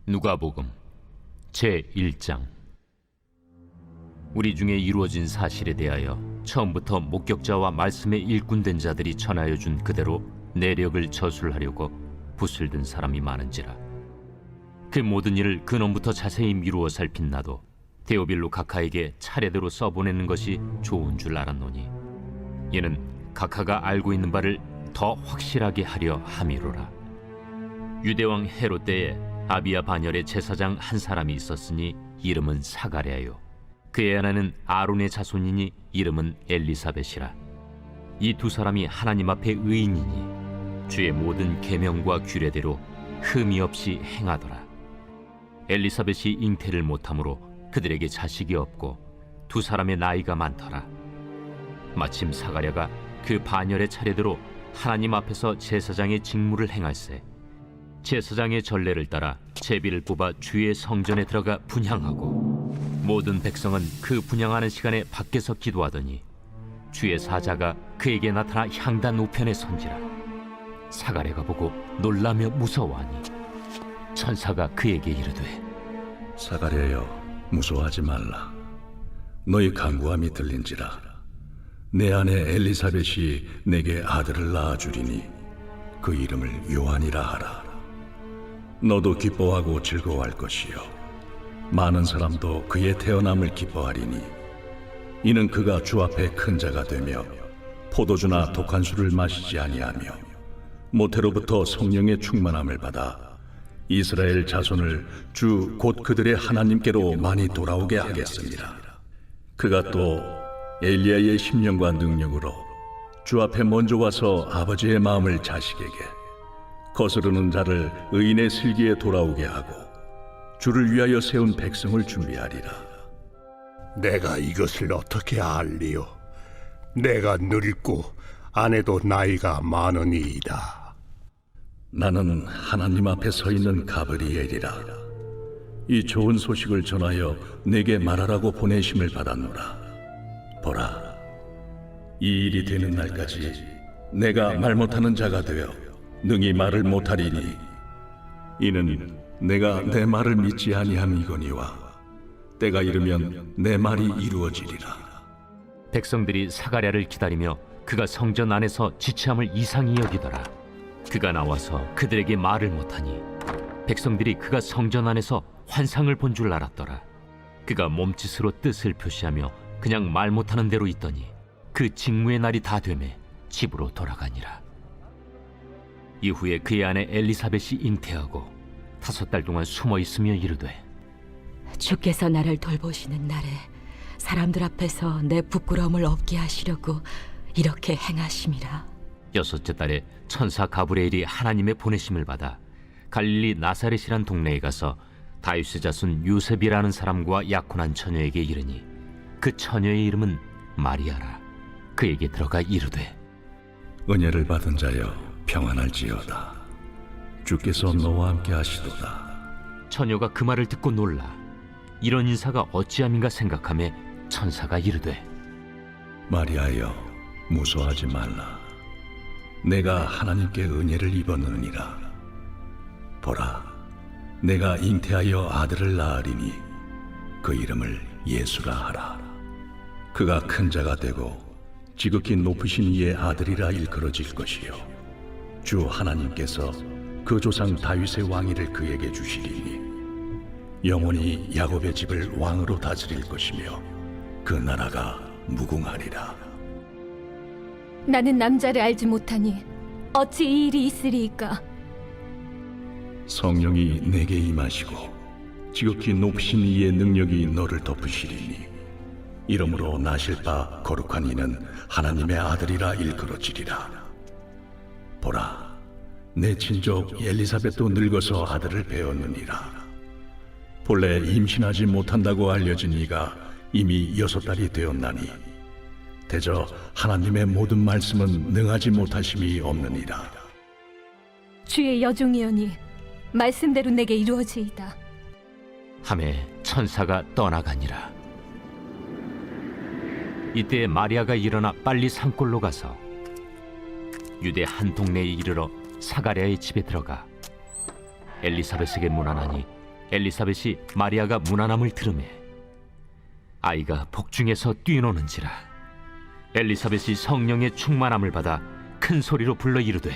누가복음 제1장. 우리 중에 이루어진 사실에 대하여 처음부터 목격자와 말씀에 일꾼된 자들이 전하여 준 그대로 내력을 저술하려고 붓을 든 사람이 많은지라. 그 모든 일을 근원부터 자세히 미루어 살핀 나도 데오빌로 각하에게 차례대로 써보내는 것이 좋은 줄 알았노니, 이는 각하가 알고 있는 바를 더 확실하게 하려 함이로라. 유대왕 헤롯 때에 아비야 반열의 제사장 한 사람이 있었으니 이름은 사가랴요. 그의 아내는 아론의 자손이니 이름은 엘리사벳이라. 이 두 사람이 하나님 앞에 의인이니 주의 모든 계명과 규례대로 흠이 없이 행하더라. 엘리사벳이 잉태를 못하므로 그들에게 자식이 없고 두 사람의 나이가 많더라. 마침 사가랴가 그 반열의 차례대로 하나님 앞에서 제사장의 직무를 행할세, 제사장의 전례를 따라 제비를 뽑아 주의 성전에 들어가 분향하고, 모든 백성은 그 분향하는 시간에 밖에서 기도하더니 주의 사자가 그에게 나타나 향단 우편에 선지라. 사가랴가 보고 놀라며 무서워하니 천사가 그에게 이르되, 사가랴여, 무서워하지 말라. 너희 간구함이 들린지라. 내 아내 엘리사벳이 내게 아들을 낳아주리니 그 이름을 요한이라 하라. 너도 기뻐하고 즐거워할 것이요, 많은 사람도 그의 태어남을 기뻐하리니, 이는 그가 주 앞에 큰 자가 되며 포도주나 독한 술을 마시지 아니하며 모태로부터 성령의 충만함을 받아 이스라엘 자손을 주 곧 그들의 하나님께로 많이 돌아오게 하겠습니다. 그가 또 엘리야의 심령과 능력으로 주 앞에 먼저 와서 아버지의 마음을 자식에게, 거스르는 자를 의인의 슬기에 돌아오게 하고 주를 위하여 세운 백성을 준비하리라. 내가 이것을 어떻게 알리요? 내가 늙고 아내도 나이가 많으니이다. 나는 하나님 앞에 서 있는 가브리엘이라. 이 좋은 소식을 전하여 내게 말하라고 보내심을 받았노라. 보라, 이 일이 되는 날까지 내가 말 못하는 자가 되어 능히 말을 못하리니, 이는 내가 내 말을 믿지 아니함이거니와 때가 이르면 내 말이 이루어지리라. 백성들이 사가랴를 기다리며 그가 성전 안에서 지체함을 이상히 여기더라. 그가 나와서 그들에게 말을 못하니 백성들이 그가 성전 안에서 환상을 본 줄 알았더라. 그가 몸짓으로 뜻을 표시하며 그냥 말 못하는 대로 있더니 그 직무의 날이 다 되매 집으로 돌아가니라. 이후에 그의 아내 엘리사벳이 잉태하고 5달 동안 숨어 있으며 이르되, 주께서 나를 돌보시는 날에 사람들 앞에서 내 부끄러움을 없게 하시려고 이렇게 행하심이라. 6째 달에 천사 가브리엘이 하나님의 보내심을 받아 갈릴리 나사렛이란 동네에 가서 다윗의 자손 요셉이라는 사람과 약혼한 처녀에게 이르니, 그 처녀의 이름은 마리아라. 그에게 들어가 이르되, 은혜를 받은 자여, 평안할지어다. 주께서 너와 함께 하시도다. 처녀가 그 말을 듣고 놀라 이런 인사가 어찌함인가 생각하며 천사가 이르되, 마리아여, 무서워하지 말라. 내가 하나님께 은혜를 입었느니라. 보라, 내가 잉태하여 아들을 낳으리니 그 이름을 예수라 하라. 그가 큰 자가 되고 지극히 높으신 이의 아들이라 일컬어질 것이요, 주 하나님께서 그 조상 다윗의 왕위를 그에게 주시리니 영원히 야곱의 집을 왕으로 다스릴 것이며 그 나라가 무궁하리라. 나는 남자를 알지 못하니 어찌 이 일이 있으리이까? 성령이 내게 임하시고 지극히 높으신 이의 능력이 너를 덮으시리니, 이러므로 나실 바 거룩한 이는 하나님의 아들이라 일컬어지리라. 보라, 내 친족 엘리사벳도 늙어서 아들을 배웠느니라. 본래 임신하지 못한다고 알려진 이가 이미 6달이 되었나니 대저 하나님의 모든 말씀은 능하지 못하심이 없느니라. 주의 여종이오니 말씀대로 내게 이루어지이다. 하매 천사가 떠나가니라. 이때 마리아가 일어나 빨리 산골로 가서 유대 한 동네에 이르러 사가랴의 집에 들어가 엘리사벳에게 문안하니 엘리사벳이 마리아가 무난함을 들으매 아이가 복중에서 뛰노는지라. 엘리사벳이 성령의 충만함을 받아 큰 소리로 불러 이르되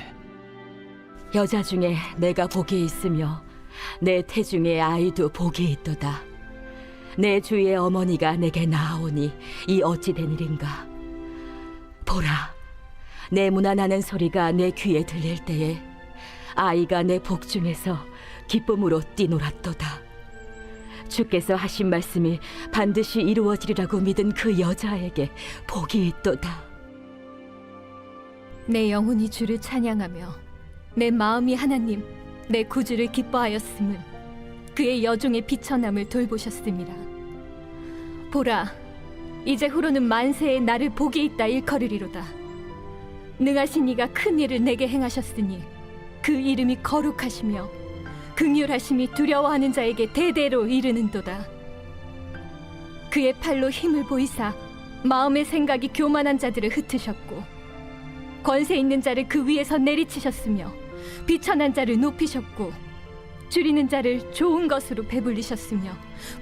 여자 중에 내가 복이 있으며 내 태중에 아이도 복이 있도다. 내 주의 어머니가 내게 나아오니 이 어찌 된 일인가. 보라, 내 무난하는 소리가 내 귀에 들릴 때에 아이가 내 복중에서 기쁨으로 뛰놀았도다. 주께서 하신 말씀이 반드시 이루어지리라고 믿은 그 여자에게 복이 있도다. 내 영혼이 주를 찬양하며 내 마음이 하나님 내 구주를 기뻐하였음을 그의 여종의 비천함을 돌보셨습니다. 보라, 이제 후로는 만세에 나를 복이 있다 일컬으리로다. 능하신 이가 큰 일을 내게 행하셨으니 그 이름이 거룩하시며 긍휼하심이 두려워하는 자에게 대대로 이르는도다. 그의 팔로 힘을 보이사 마음의 생각이 교만한 자들을 흩으셨고 권세 있는 자를 그 위에서 내리치셨으며 비천한 자를 높이셨고 줄이는 자를 좋은 것으로 배불리셨으며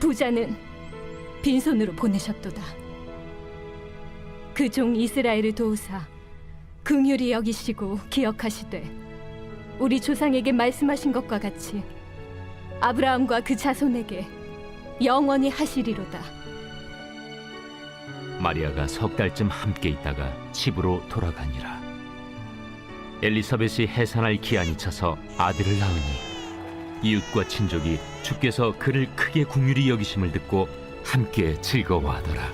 부자는 빈손으로 보내셨도다. 그 종 이스라엘을 도우사 긍휼히 여기시고 기억하시되 우리 조상에게 말씀하신 것과 같이 아브라함과 그 자손에게 영원히 하시리로다. 마리아가 석 달쯤 함께 있다가 집으로 돌아가니라. 엘리사벳이 해산할 기한이 차서 아들을 낳으니 이웃과 친족이 주께서 그를 크게 긍휼히 여기심을 듣고 함께 즐거워하더라.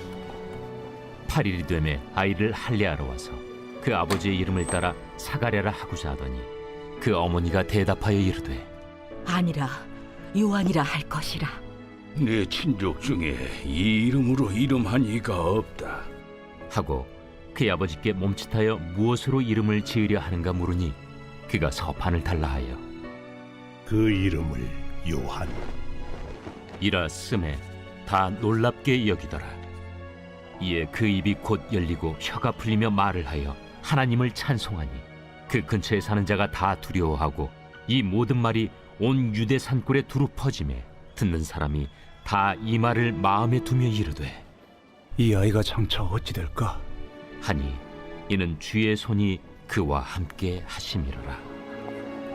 8일이 되매 아이를 할례하러 와서 그 아버지의 이름을 따라 사가랴라 하고자 하더니 그 어머니가 대답하여 이르되 아니라 요한이라 할 것이라. 내 친족 중에 이 이름으로 이름한 이가 없다. 하고 그의 아버지께 몸짓하여 무엇으로 이름을 지으려 하는가 물으니 그가 서판을 달라 하여 그 이름을 요한. 이라 쓰매 다 놀랍게 여기더라. 이에 그 입이 곧 열리고 혀가 풀리며 말을 하여 하나님을 찬송하니 그 근처에 사는 자가 다 두려워하고 이 모든 말이 온 유대 산골에 두루 퍼지매 듣는 사람이 다 이 말을 마음에 두며 이르되 이 아이가 장차 어찌 될까? 하니 이는 주의 손이 그와 함께 하심이로라.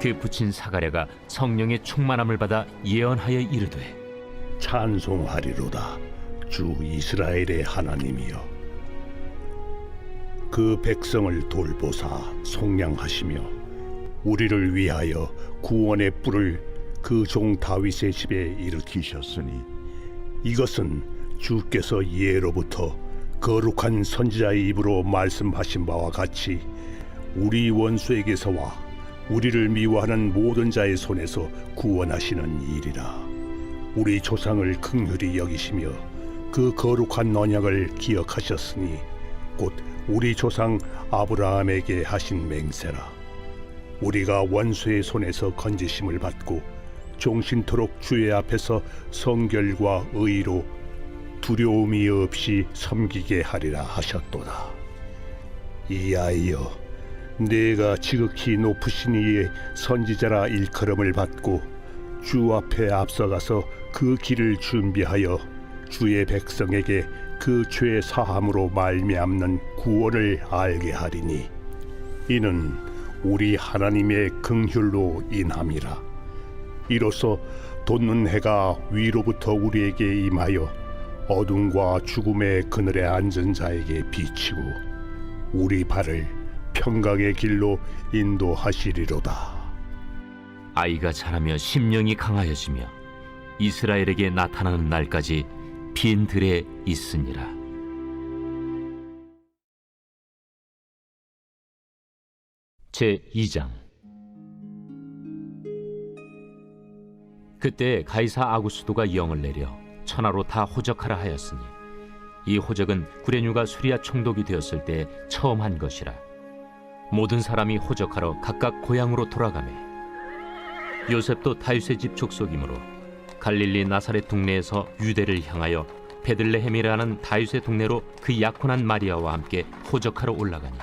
그 부친 사가랴가 성령의 충만함을 받아 예언하여 이르되 찬송하리로다 주 이스라엘의 하나님이여. 그 백성을 돌보사 속량하시며 우리를 위하여 구원의 뿔을 그 종 다윗의 집에 일으키셨으니 이것은 주께서 예로부터 거룩한 선지자의 입으로 말씀하신 바와 같이 우리 원수에게서와 우리를 미워하는 모든 자의 손에서 구원하시는 일이라. 우리 조상을 긍휼히 여기시며 그 거룩한 언약을 기억하셨으니 곧 우리 조상 아브라함에게 하신 맹세라. 우리가 원수의 손에서 건지심을 받고 종신토록 주의 앞에서 성결과 의로 두려움이 없이 섬기게 하리라 하셨도다. 이 아이여, 내가 지극히 높으신 이의 선지자라 일컬음을 받고 주 앞에 앞서가서 그 길을 준비하여 주의 백성에게 그 죄 사함으로 말미암는 구원을 알게 하리니 이는 우리 하나님의 긍휼로 인함이라. 이로써 돋는 해가 위로부터 우리에게 임하여 어둠과 죽음의 그늘에 앉은 자에게 비치고 우리 발을 평강의 길로 인도하시리로다. 아이가 자라며 심령이 강하여지며 이스라엘에게 나타나는 날까지 빈 들에 있으니라. 제2장. 그때 가이사 아구스도가 영을 내려 천하로 다 호적하라 하였으니 이 호적은 구레뉴가 수리아 총독이 되었을 때 처음 한 것이라. 모든 사람이 호적하러 각각 고향으로 돌아가매 요셉도 다윗의 집 족속이므로 갈릴리 나사렛 동네에서 유대를 향하여 베들레헴이라는 다윗의 동네로 그 약혼한 마리아와 함께 호적하러 올라가니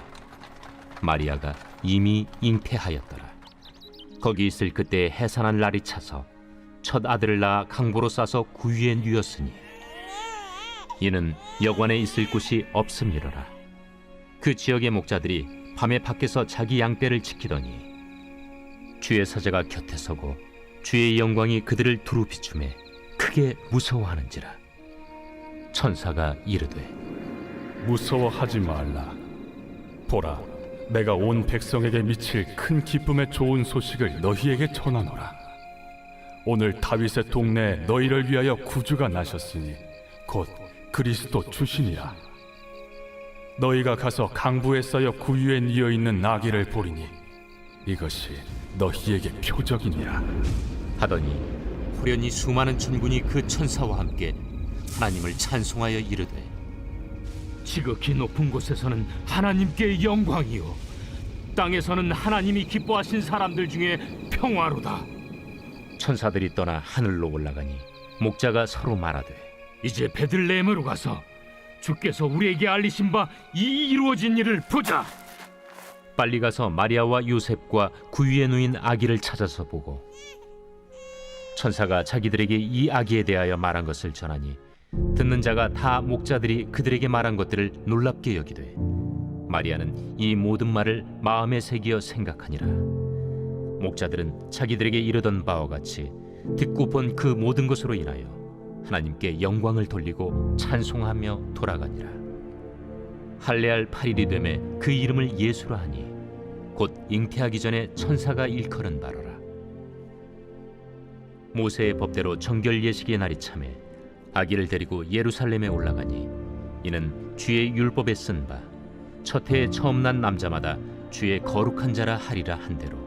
마리아가 이미 잉태하였더라. 거기 있을 그때 해산한 날이 차서 첫 아들을 낳아 강보로 싸서 구유에 누였으니 이는 여관에 있을 곳이 없음이로라. 그 지역의 목자들이 밤에 밖에서 자기 양떼를 지키더니 주의 사자가 곁에 서고 주의 영광이 그들을 두루 비추매 크게 무서워하는지라. 천사가 이르되 무서워하지 말라. 보라, 내가 온 백성에게 미칠 큰 기쁨의 좋은 소식을 너희에게 전하노라. 오늘 다윗의 동네에 너희를 위하여 구주가 나셨으니 곧 그리스도 주시니라. 너희가 가서 강부에 쌓여 구유에 뉘어 있는 나귀를 보리니 이것이 너희에게 표적이니라. 하더니 호련히 수많은 천군이 그 천사와 함께 하나님을 찬송하여 이르되 지극히 높은 곳에서는 하나님께 영광이요 땅에서는 하나님이 기뻐하신 사람들 중에 평화로다. 천사들이 떠나 하늘로 올라가니 목자가 서로 말하되 이제 베들레헴으로 가서 주께서 우리에게 알리신 바 이 이루어진 일을 보자. 빨리 가서 마리아와 요셉과 구유에 누인 아기를 찾아서 보고 천사가 자기들에게 이 아기에 대하여 말한 것을 전하니 듣는 자가 다 목자들이 그들에게 말한 것들을 놀랍게 여기되 마리아는 이 모든 말을 마음에 새기어 생각하니라. 목자들은 자기들에게 이르던 바와 같이 듣고 본 그 모든 것으로 인하여 하나님께 영광을 돌리고 찬송하며 돌아가니라. 할례할 8일이 되매 그 이름을 예수라 하니 곧 잉태하기 전에 천사가 일컬은 바로라. 모세의 법대로 정결 예식의 날이 차매 아기를 데리고 예루살렘에 올라가니 이는 주의 율법에 쓴 바 첫 해에 처음 난 남자마다 주의 거룩한 자라 하리라 한 대로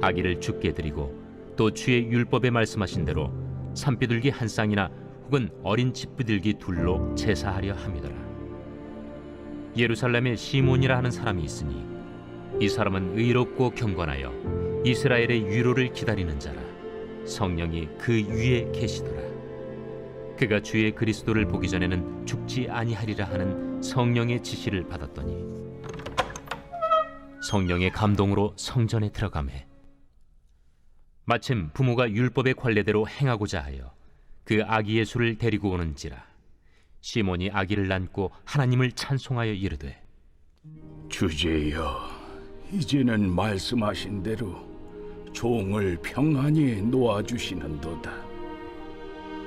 아기를 주께 드리고 또 주의 율법에 말씀하신 대로 산비둘기 한 쌍이나 혹은 어린 집비둘기 둘로 제사하려 함이더라. 예루살렘에 시몬이라 하는 사람이 있으니 이 사람은 의롭고 경건하여 이스라엘의 위로를 기다리는 자라. 성령이 그 위에 계시더라. 그가 주의 그리스도를 보기 전에는 죽지 아니하리라 하는 성령의 지시를 받았더니 성령의 감동으로 성전에 들어가매 마침 부모가 율법의 관례대로 행하고자 하여 그 아기 예수를 데리고 오는지라. 시몬이 아기를 안고 하나님을 찬송하여 이르되 주제여, 이제는 말씀하신 대로 종을 평안히 놓아주시는도다.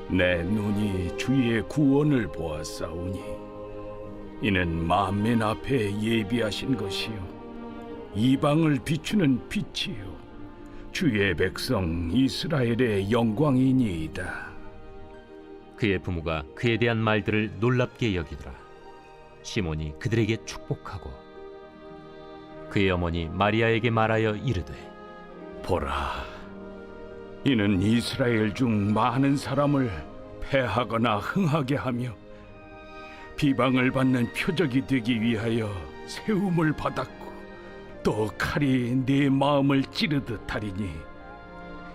내 눈이 주의 구원을 보았사오니 이는 만민 앞에 예비하신 것이요 이방을 비추는 빛이요 주의 백성 이스라엘의 영광이니이다. 그의 부모가 그에 대한 말들을 놀랍게 여기더라. 시몬이 그들에게 축복하고 그의 어머니 마리아에게 말하여 이르되 보라, 이는 이스라엘 중 많은 사람을 패하거나 흥하게 하며 비방을 받는 표적이 되기 위하여 세움을 받았고 또 칼이 네 마음을 찌르듯 하리니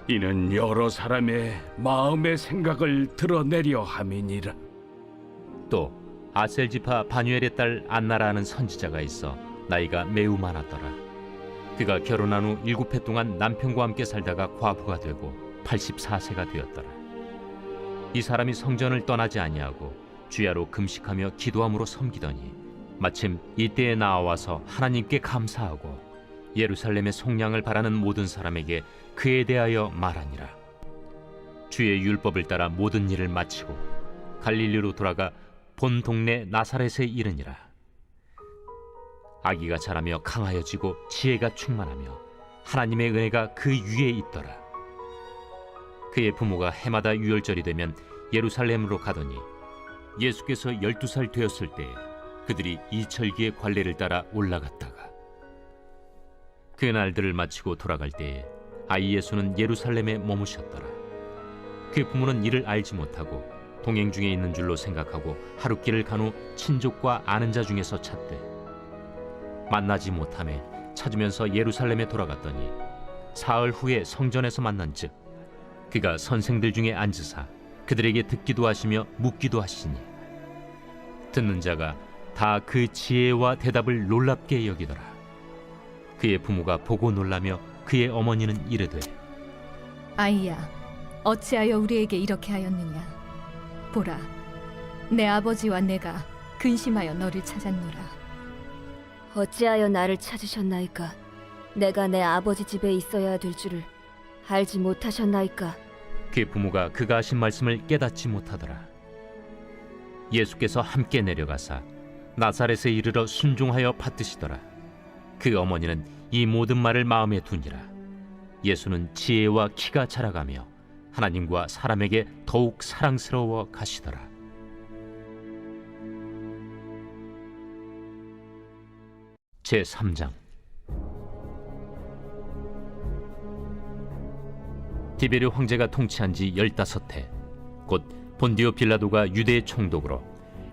이는 여러 사람의 마음의 생각을 드러내려 함이니라. 또 아셀지파 바뉴엘의 딸 안나라는 선지자가 있어 나이가 매우 많았더라. 그가 결혼한 후 7해 동안 남편과 함께 살다가 과부가 되고 84세가 되었더라. 이 사람이 성전을 떠나지 아니하고 주야로 금식하며 기도함으로 섬기더니 마침 이때에 나와서 하나님께 감사하고 예루살렘의 속량을 바라는 모든 사람에게 그에 대하여 말하니라. 주의 율법을 따라 모든 일을 마치고 갈릴리로 돌아가 본 동네 나사렛에 이르니라. 아기가 자라며 강하여지고 지혜가 충만하며 하나님의 은혜가 그 위에 있더라. 그의 부모가 해마다 유월절이 되면 예루살렘으로 가더니 예수께서 12살 되었을 때에 그들이 이철기의 관례를 따라 올라갔다가 그 날들을 마치고 돌아갈 때에 아이 예수는 예루살렘에 머무셨더라. 그 부모는 이를 알지 못하고 동행 중에 있는 줄로 생각하고 하룻길을 간 후 친족과 아는 자 중에서 찾되 만나지 못하매 찾으면서 예루살렘에 돌아갔더니 사흘 후에 성전에서 만난즉 그가 선생들 중에 앉으사 그들에게 듣기도 하시며 묻기도 하시니 듣는 자가 다 그 지혜와 대답을 놀랍게 여기더라. 그의 부모가 보고 놀라며 그의 어머니는 이르되 아이야, 어찌하여 우리에게 이렇게 하였느냐? 보라, 내 아버지와 내가 근심하여 너를 찾았노라. 어찌하여 나를 찾으셨나이까? 내가 내 아버지 집에 있어야 될 줄을 알지 못하셨나이까? 그 부모가 그가 하신 말씀을 깨닫지 못하더라. 예수께서 함께 내려가사 나사렛에 이르러 순종하여 받드시더라. 그 어머니는 이 모든 말을 마음에 두니라. 예수는 지혜와 키가 자라가며 하나님과 사람에게 더욱 사랑스러워 가시더라. 제3장. 디베르 황제가 통치한 지 15해, 곧 본디오 빌라도가 유대의 총독으로,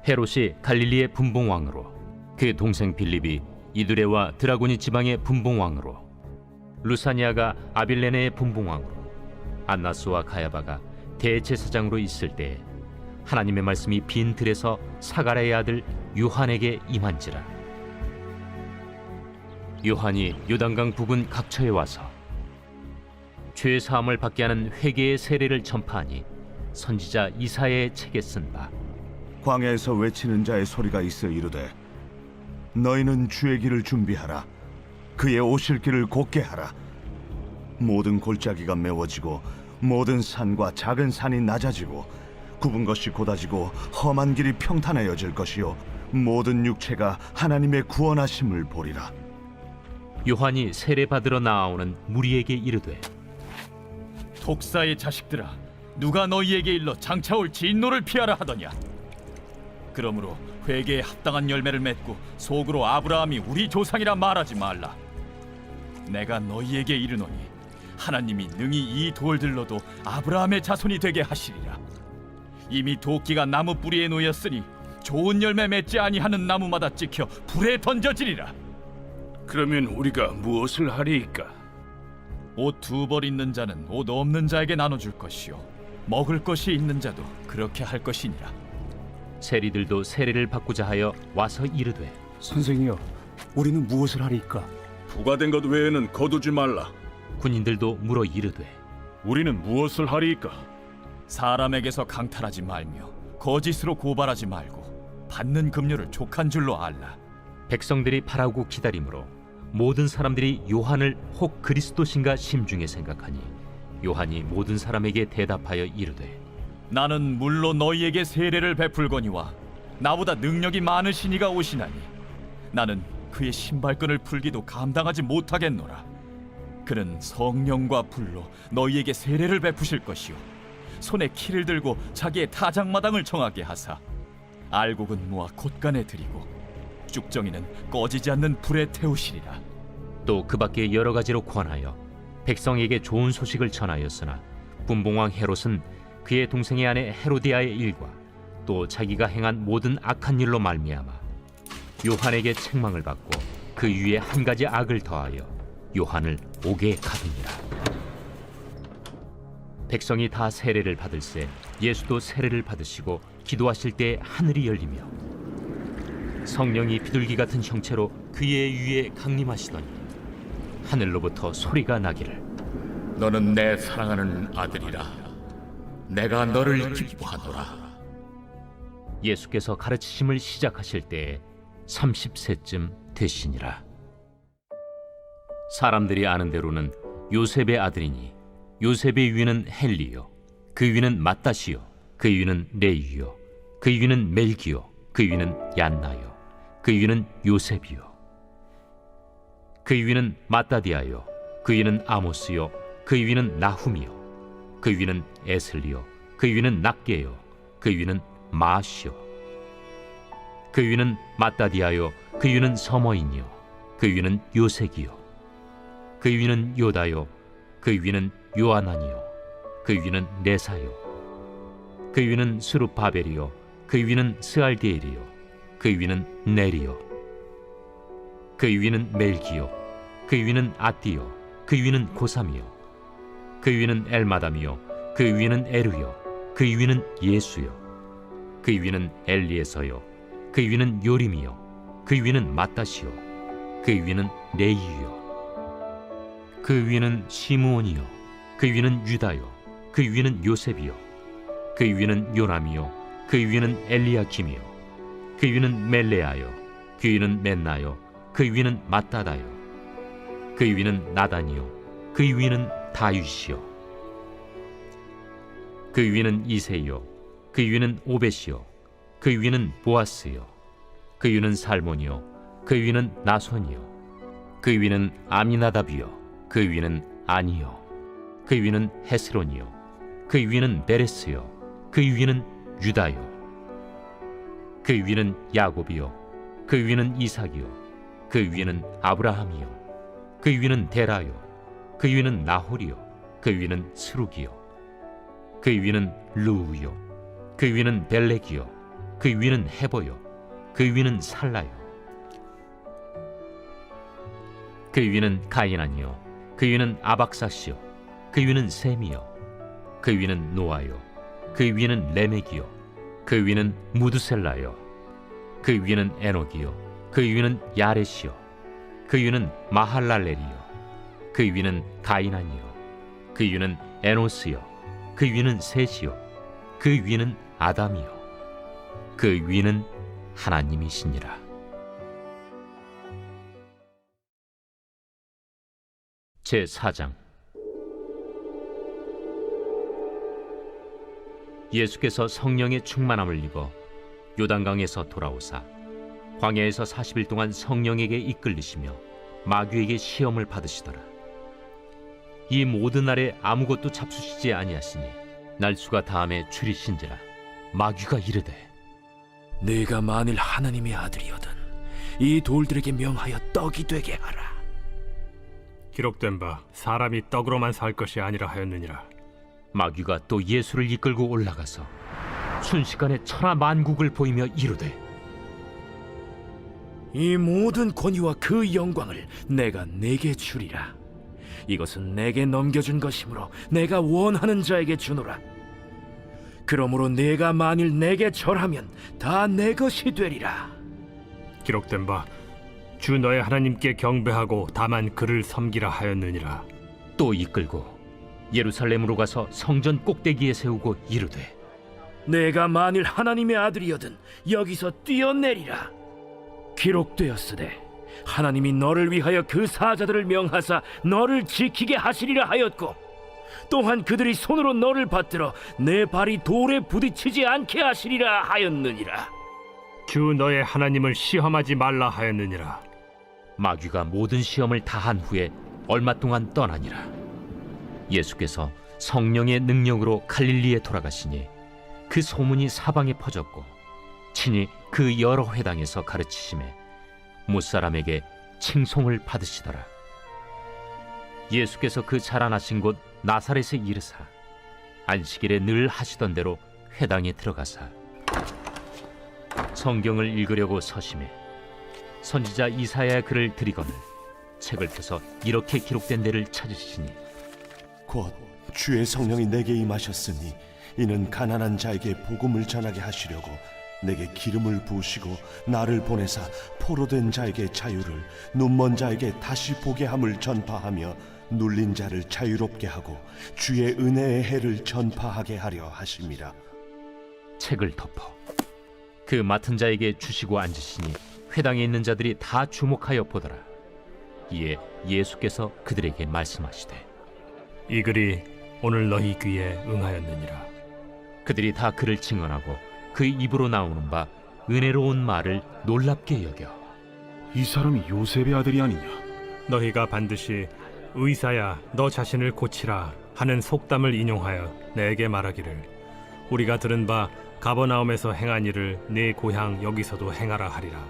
헤롯이 갈릴리의 분봉왕으로, 그 동생 빌립이 이두레와 드라고니 지방의 분봉왕으로, 루사니아가 아빌레네의 분봉왕으로, 안나스와 가야바가 대제사장으로 있을 때에 하나님의 말씀이 빈 들에서 사가랴의 아들 요한에게 임한지라. 요한이 요단강 부근 각처에 와서 죄 사함을 받게 하는 회개의 세례를 전파하니 선지자 이사야의 책에 쓴 바, 광야에서 외치는 자의 소리가 있어 이르되 너희는 주의 길을 준비하라. 그의 오실 길을 곧게 하라. 모든 골짜기가 메워지고 모든 산과 작은 산이 낮아지고 굽은 것이 곧아지고 험한 길이 평탄하여질 것이요 모든 육체가 하나님의 구원하심을 보리라. 요한이 세례 받으러 나아오는 무리에게 이르되, 독사의 자식들아, 누가 너희에게 일러 장차올 진노를 피하라 하더냐? 그러므로 회개에 합당한 열매를 맺고 속으로 아브라함이 우리 조상이라 말하지 말라. 내가 너희에게 이르노니 하나님이 능히 이 돌들로도 아브라함의 자손이 되게 하시리라. 이미 도끼가 나무 뿌리에 놓였으니 좋은 열매 맺지 아니하는 나무마다 찍혀 불에 던져지리라. 그러면 우리가 무엇을 하리이까? 옷 2벌 있는 자는 옷 없는 자에게 나눠줄 것이요 먹을 것이 있는 자도 그렇게 할 것이니라. 세리들도 세례를 받고자 하여 와서 이르되, 선생이여, 우리는 무엇을 하리이까? 부과된 것 외에는 거두지 말라. 군인들도 물어 이르되, 우리는 무엇을 하리이까? 사람에게서 강탈하지 말며 거짓으로 고발하지 말고 받는 급료를 족한 줄로 알라. 백성들이 바라고 기다림으로 모든 사람들이 요한을 혹 그리스도신가 심중에 생각하니 요한이 모든 사람에게 대답하여 이르되, 나는 물로 너희에게 세례를 베풀거니와 나보다 능력이 많으신 이가 오시나니 나는 그의 신발끈을 풀기도 감당하지 못하겠노라. 그는 성령과 불로 너희에게 세례를 베푸실 것이요 손에 키를 들고 자기의 타작마당을 정하게 하사 알곡은 모아 곶간에 들이고 쭉정이는 꺼지지 않는 불에 태우시리라. 또 그 밖에 여러 가지로 권하여 백성에게 좋은 소식을 전하였으나 분봉왕 헤롯은 그의 동생의 아내 헤로디아의 일과 또 자기가 행한 모든 악한 일로 말미암아 요한에게 책망을 받고 그 위에 한 가지 악을 더하여 요한을 옥에 가두니라. 백성이 다 세례를 받을새 예수도 세례를 받으시고 기도하실 때 하늘이 열리며 성령이 비둘기 같은 형체로 그의 위에 강림하시더니 하늘로부터 소리가 나기를, 너는 내 사랑하는 아들이라. 내가 너를 기뻐하노라. 예수께서 가르치심을 시작하실 때에 30세쯤 되시니라. 사람들이 아는 대로는 요셉의 아들이니 요셉의 위는 헬리요, 그 위는 마따시요, 그 위는 레이요, 그 위는 멜기요, 그 위는 얀나요, 그 위는 요셉이요, 그 위는 마따디아요, 그 위는 아모스요, 그 위는 나훔이요, 그 위는 에슬리요, 그 위는 낫게요, 그 위는 마시요, 그 위는 마따디아요, 그 위는 서머인이요, 그 위는 요색이요, 그 위는 요다요, 그 위는 요아나니요, 그 위는 네사요, 그 위는 스룹바벨이요, 그 위는 스알디엘이요, 그 위는 네리요, 그 위는 멜기요, 그 위는 아띠요, 그 위는 고삼이요, 그 위는 엘마담이요, 그 위는 에르요, 그 위는 예수요, 그 위는 엘리에서요, 그 위는 요림이요, 그 위는 마따시요, 그 위는 레이요, 그 위는 시므온이요, 그 위는 유다요, 그 위는 요셉이요 그 위는 요남이요 그 위는 엘리야김이요 그 위는 멜레아요 그 위는 멘나요 그 위는 mattat다요 그 위는 나단이요 그 위는 다윗이요 그 위는 이새요 그 위는 오벳이요 그 위는 보아스요 그 위는 살몬이요 그 위는 나손이요 그 위는 아미나답이요 그 위는 아니요 그 위는 헤스론이요 그 위는 베레스요 그 위는 유다요 그 위는 야곱이요 그 위는 이삭이요 그 위는 아브라함이요 그 위는 데라요 그 위는 나홀이요 그 위는 스룩이요 그 위는 루우요 그 위는 벨렉이요 그 위는 헤보요 그 위는 살라요 그 위는 가이난이요 그 위는 아박사시요 그 위는 셈이요 그 위는 노아요 그 위는 레멕이요 그 위는 무드셀라요 그 위는 에녹이요 그 위는 야렛이요 그 위는 마할랄렐이요 그 위는 가이난이요 그 위는 에노스요 그 위는 셋이요 그 위는 아담이요 그 위는 하나님이시니라. 제4장. 예수께서 성령의 충만함을 입어 요단강에서 돌아오사 광야에서 40일 동안 성령에게 이끌리시며 마귀에게 시험을 받으시더라. 이 모든 날에 아무것도 잡수시지 아니하시니 날수가 다음에 줄이신지라. 마귀가 이르되 네가 만일 하나님의 아들이거든 이 돌들에게 명하여 떡이 되게 하라. 기록된 바 사람이 떡으로만 살 것이 아니라 하였느니라. 마귀가 또 예수를 이끌고 올라가서 순식간에 천하 만국을 보이며 이르되 이 모든 권위와 그 영광을 내가 네게 주리라. 이것은 내게 넘겨준 것이므로 내가 원하는 자에게 주노라. 그러므로 네가 만일 내게 절하면 다 내 것이 되리라. 기록된 바 주 너의 하나님께 경배하고 다만 그를 섬기라 하였느니라. 또 이끌고 예루살렘으로 가서 성전 꼭대기에 세우고 이르되 내가 만일 하나님의 아들이거든 여기서 뛰어내리라. 기록되었으되 하나님이 너를 위하여 그 사자들을 명하사 너를 지키게 하시리라 하였고 또한 그들이 손으로 너를 받들어 내 발이 돌에 부딪히지 않게 하시리라 하였느니라. 주 너의 하나님을 시험하지 말라 하였느니라. 마귀가 모든 시험을 다한 후에 얼마 동안 떠나니라. 예수께서 성령의 능력으로 갈릴리에 돌아가시니 그 소문이 사방에 퍼졌고 친히 그 여러 회당에서 가르치심에 무사람에게 칭송을 받으시더라. 예수께서 그 자라나신 곳 나사렛에 이르사 안식일에 늘 하시던 대로 회당에 들어가사 성경을 읽으려고 서심해 선지자 이사야의 글을 들이거늘 책을 펴서 이렇게 기록된 데를 찾으시니 곧 주의 성령이 내게 임하셨으니 이는 가난한 자에게 복음을 전하게 하시려고 내게 기름을 부으시고 나를 보내사 포로된 자에게 자유를 눈먼 자에게 다시 보게 함을 전파하며 눌린 자를 자유롭게 하고 주의 은혜의 해를 전파하게 하려 하심이라. 책을 덮어 그 맡은 자에게 주시고 앉으시니 회당에 있는 자들이 다 주목하여 보더라. 이에 예수께서 그들에게 말씀하시되 이 글이 오늘 너희 귀에 응하였느니라. 그들이 다 그를 증언하고 그 입으로 나오는 바 은혜로운 말을 놀랍게 여겨 이 사람이 요셉의 아들이 아니냐? 너희가 반드시 의사야 너 자신을 고치라 하는 속담을 인용하여 내게 말하기를 우리가 들은 바 가버나움에서 행한 일을 네 고향 여기서도 행하라 하리라.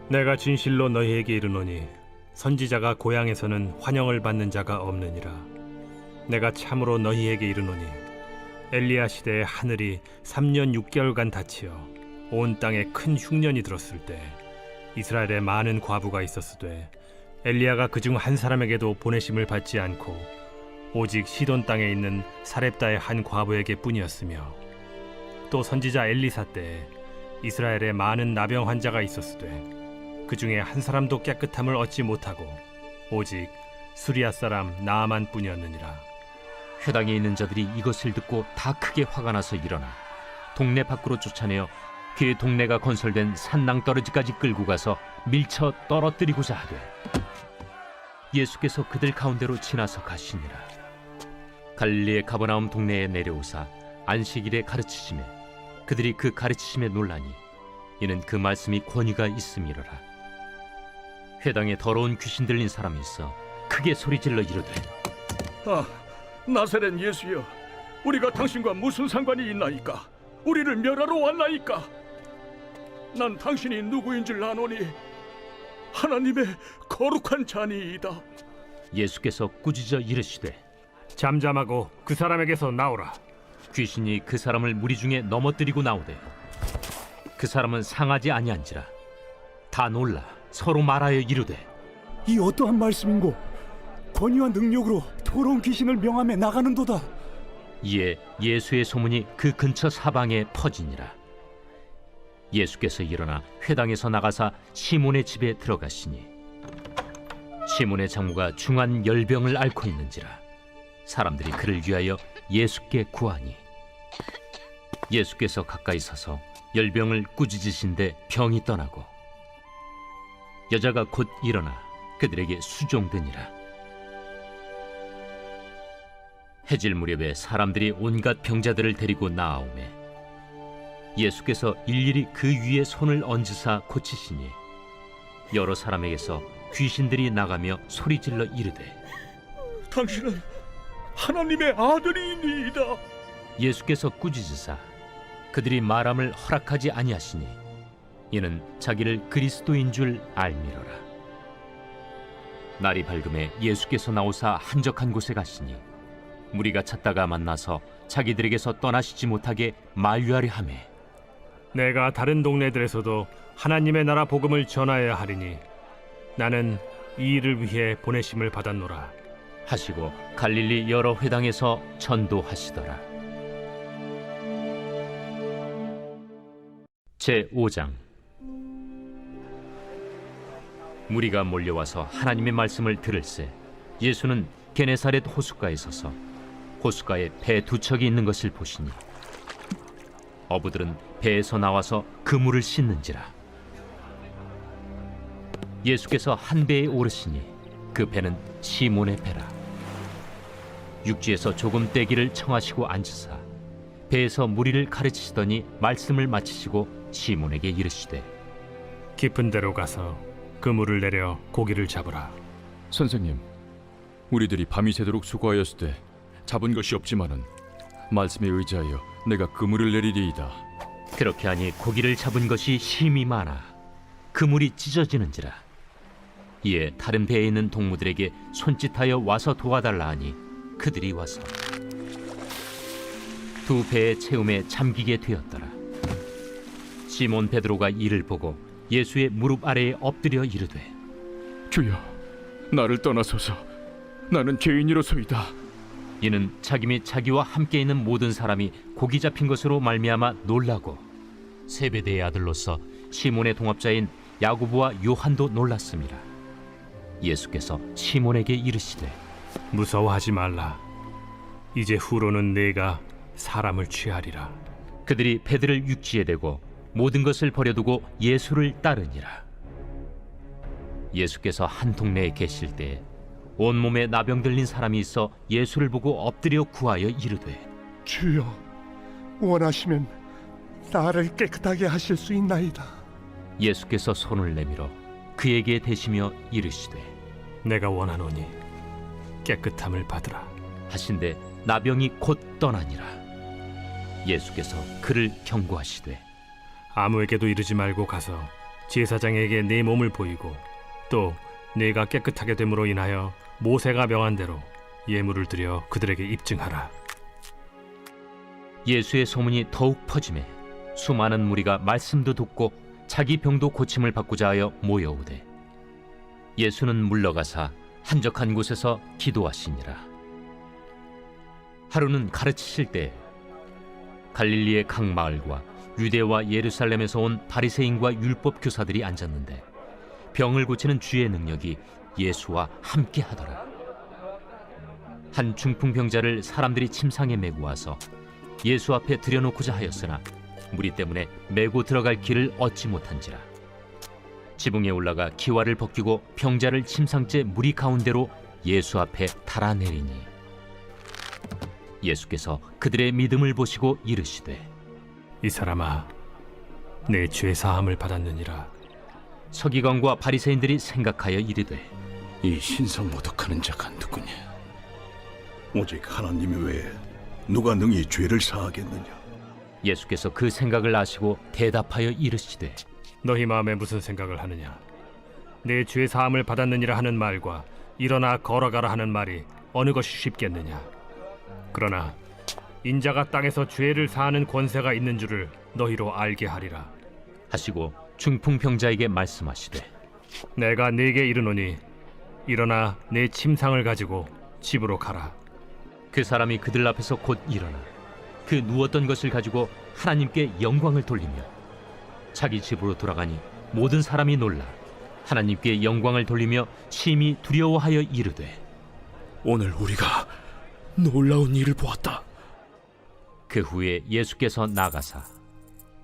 내가 진실로 너희에게 이르노니 선지자가 고향에서는 환영을 받는 자가 없느니라. 내가 참으로 너희에게 이르노니 엘리야 시대에 하늘이 3년 6개월간 닫히어 온 땅에 큰 흉년이 들었을 때 이스라엘에 많은 과부가 있었으되 엘리야가 그중 한 사람에게도 보내심을 받지 않고 오직 시돈 땅에 있는 사렙다의 한 과부에게 뿐이었으며 또 선지자 엘리사 때에 이스라엘에 많은 나병 환자가 있었으되 그 중에 한 사람도 깨끗함을 얻지 못하고 오직 수리아 사람 나아만 뿐이었느니라. 회당에 있는 자들이 이것을 듣고 다 크게 화가 나서 일어나 동네 밖으로 쫓아내어 그 동네가 건설된 산낭떠러지까지 끌고 가서 밀쳐 떨어뜨리고자 하되 예수께서 그들 가운데로 지나서 가시니라. 갈릴리의 가버나움 동네에 내려오사 안식일에 가르치시매 그들이 그 가르치심에 놀라니 이는 그 말씀이 권위가 있음이로라. 회당에 더러운 귀신 들린 사람이 있어 크게 소리질러 이르되 아, 나사렛 예수여, 우리가 당신과 무슨 상관이 있나이까? 우리를 멸하러 왔나이까? 난 당신이 누구인 줄 아노니 하나님의 거룩한 자니이다. 예수께서 꾸짖어 이르시되 잠잠하고 그 사람에게서 나오라. 귀신이 그 사람을 무리 중에 넘어뜨리고 나오되 그 사람은 상하지 아니한지라. 다 놀라 서로 말하여 이르되 이 어떠한 말씀인고? 권위와 능력으로 더러운 귀신을 명함에 나가는도다. 이에 예수의 소문이 그 근처 사방에 퍼지니라. 예수께서 일어나 회당에서 나가사 시몬의 집에 들어가시니 시몬의 장모가 중한 열병을 앓고 있는지라. 사람들이 그를 위하여 예수께 구하니 예수께서 가까이 서서 열병을 꾸짖으신데 병이 떠나고 여자가 곧 일어나 그들에게 수종되니라. 해질 무렵에 사람들이 온갖 병자들을 데리고 나아오매 예수께서 일일이 그 위에 손을 얹으사 고치시니 여러 사람에게서 귀신들이 나가며 소리질러 이르되 당신은 하나님의 아들이니이다. 예수께서 꾸짖으사 그들이 말함을 허락하지 아니하시니 이는 자기를 그리스도인 줄 알미로라. 날이 밝음에 예수께서 나오사 한적한 곳에 가시니 무리가 찾다가 만나서 자기들에게서 떠나시지 못하게 만류하려 하매 내가 다른 동네들에서도 하나님의 나라 복음을 전하여야 하리니 나는 이 일을 위해 보내심을 받았노라 하시고 갈릴리 여러 회당에서 전도하시더라. 제5장. 무리가 몰려와서 하나님의 말씀을 들을새 예수는 게네사렛 호숫가에 서서 호숫가에 배 두 척이 있는 것을 보시니 어부들은 배에서 나와서 그물을 씻는지라. 예수께서 한 배에 오르시니 그 배는 시몬의 배라. 육지에서 조금 떼기를 청하시고 앉으사 배에서 무리를 가르치시더니 말씀을 마치시고 시몬에게 이르시되 깊은 데로 가서 그물을 내려 고기를 잡으라. 선생님, 우리들이 밤이 새도록 수고하였을 때 잡은 것이 없지만은 말씀에 의지하여 내가 그물을 내리리이다. 그렇게 하니 고기를 잡은 것이 심히 많아 그물이 찢어지는지라. 이에 다른 배에 있는 동무들에게 손짓하여 와서 도와달라 하니 그들이 와서 두 배의 채움에 잠기게 되었더라. 시몬 베드로가 이를 보고 예수의 무릎 아래에 엎드려 이르되 주여, 나를 떠나소서. 나는 죄인이로소이다. 이는 자기 및 자기와 함께 있는 모든 사람이 고기 잡힌 것으로 말미암아 놀라고 세베대의 아들로서 시몬의 동업자인 야고보와 요한도 놀랐습니다. 예수께서 시몬에게 이르시되 무서워하지 말라. 이제 후로는 내가 사람을 취하리라. 그들이 배들을 육지에 대고 모든 것을 버려두고 예수를 따르니라. 예수께서 한 동네에 계실 때 온몸에 나병 들린 사람이 있어 예수를 보고 엎드려 구하여 이르되 주여, 원하시면 나를 깨끗하게 하실 수 있나이다. 예수께서 손을 내밀어 그에게 대시며 이르시되 내가 원하노니 깨끗함을 받으라 하신데 나병이 곧 떠나니라. 예수께서 그를 경고하시되 아무에게도 이르지 말고 가서 제사장에게 내 몸을 보이고 또 내가 깨끗하게 됨으로 인하여 모세가 명한 대로 예물을 드려 그들에게 입증하라. 예수의 소문이 더욱 퍼지매 수많은 무리가 말씀도 듣고 자기 병도 고침을 받고자 하여 모여오되 예수는 물러가사 한적한 곳에서 기도하시니라. 하루는 가르치실 때 갈릴리의 각 마을과 유대와 예루살렘에서 온 바리새인과 율법 교사들이 앉았는데 병을 고치는 주의 능력이 예수와 함께 하더라. 한 중풍병자를 사람들이 침상에 메고 와서 예수 앞에 들여놓고자 하였으나 무리 때문에 메고 들어갈 길을 얻지 못한지라. 지붕에 올라가 기와를 벗기고 병자를 침상째 무리 가운데로 예수 앞에 달아내리니 예수께서 그들의 믿음을 보시고 이르시되 이 사람아, 내 죄 사함을 받았느니라. 서기관과 바리새인들이 생각하여 이르되 이 신성 모독하는 자가 누구냐? 오직 하나님 외에 누가 능히 죄를 사하겠느냐? 예수께서 그 생각을 아시고 대답하여 이르시되 너희 마음에 무슨 생각을 하느냐? 내 죄 사함을 받았느니라 하는 말과 일어나 걸어가라 하는 말이 어느 것이 쉽겠느냐? 그러나 인자가 땅에서 죄를 사하는 권세가 있는 줄을 너희로 알게 하리라. 하시고 중풍병자에게 말씀하시되 내가 네게 이르노니 일어나 내 침상을 가지고 집으로 가라. 그 사람이 그들 앞에서 곧 일어나 그 누웠던 것을 가지고 하나님께 영광을 돌리며 자기 집으로 돌아가니 모든 사람이 놀라 하나님께 영광을 돌리며 심히 두려워하여 이르되 오늘 우리가 놀라운 일을 보았다. 그 후에 예수께서 나가사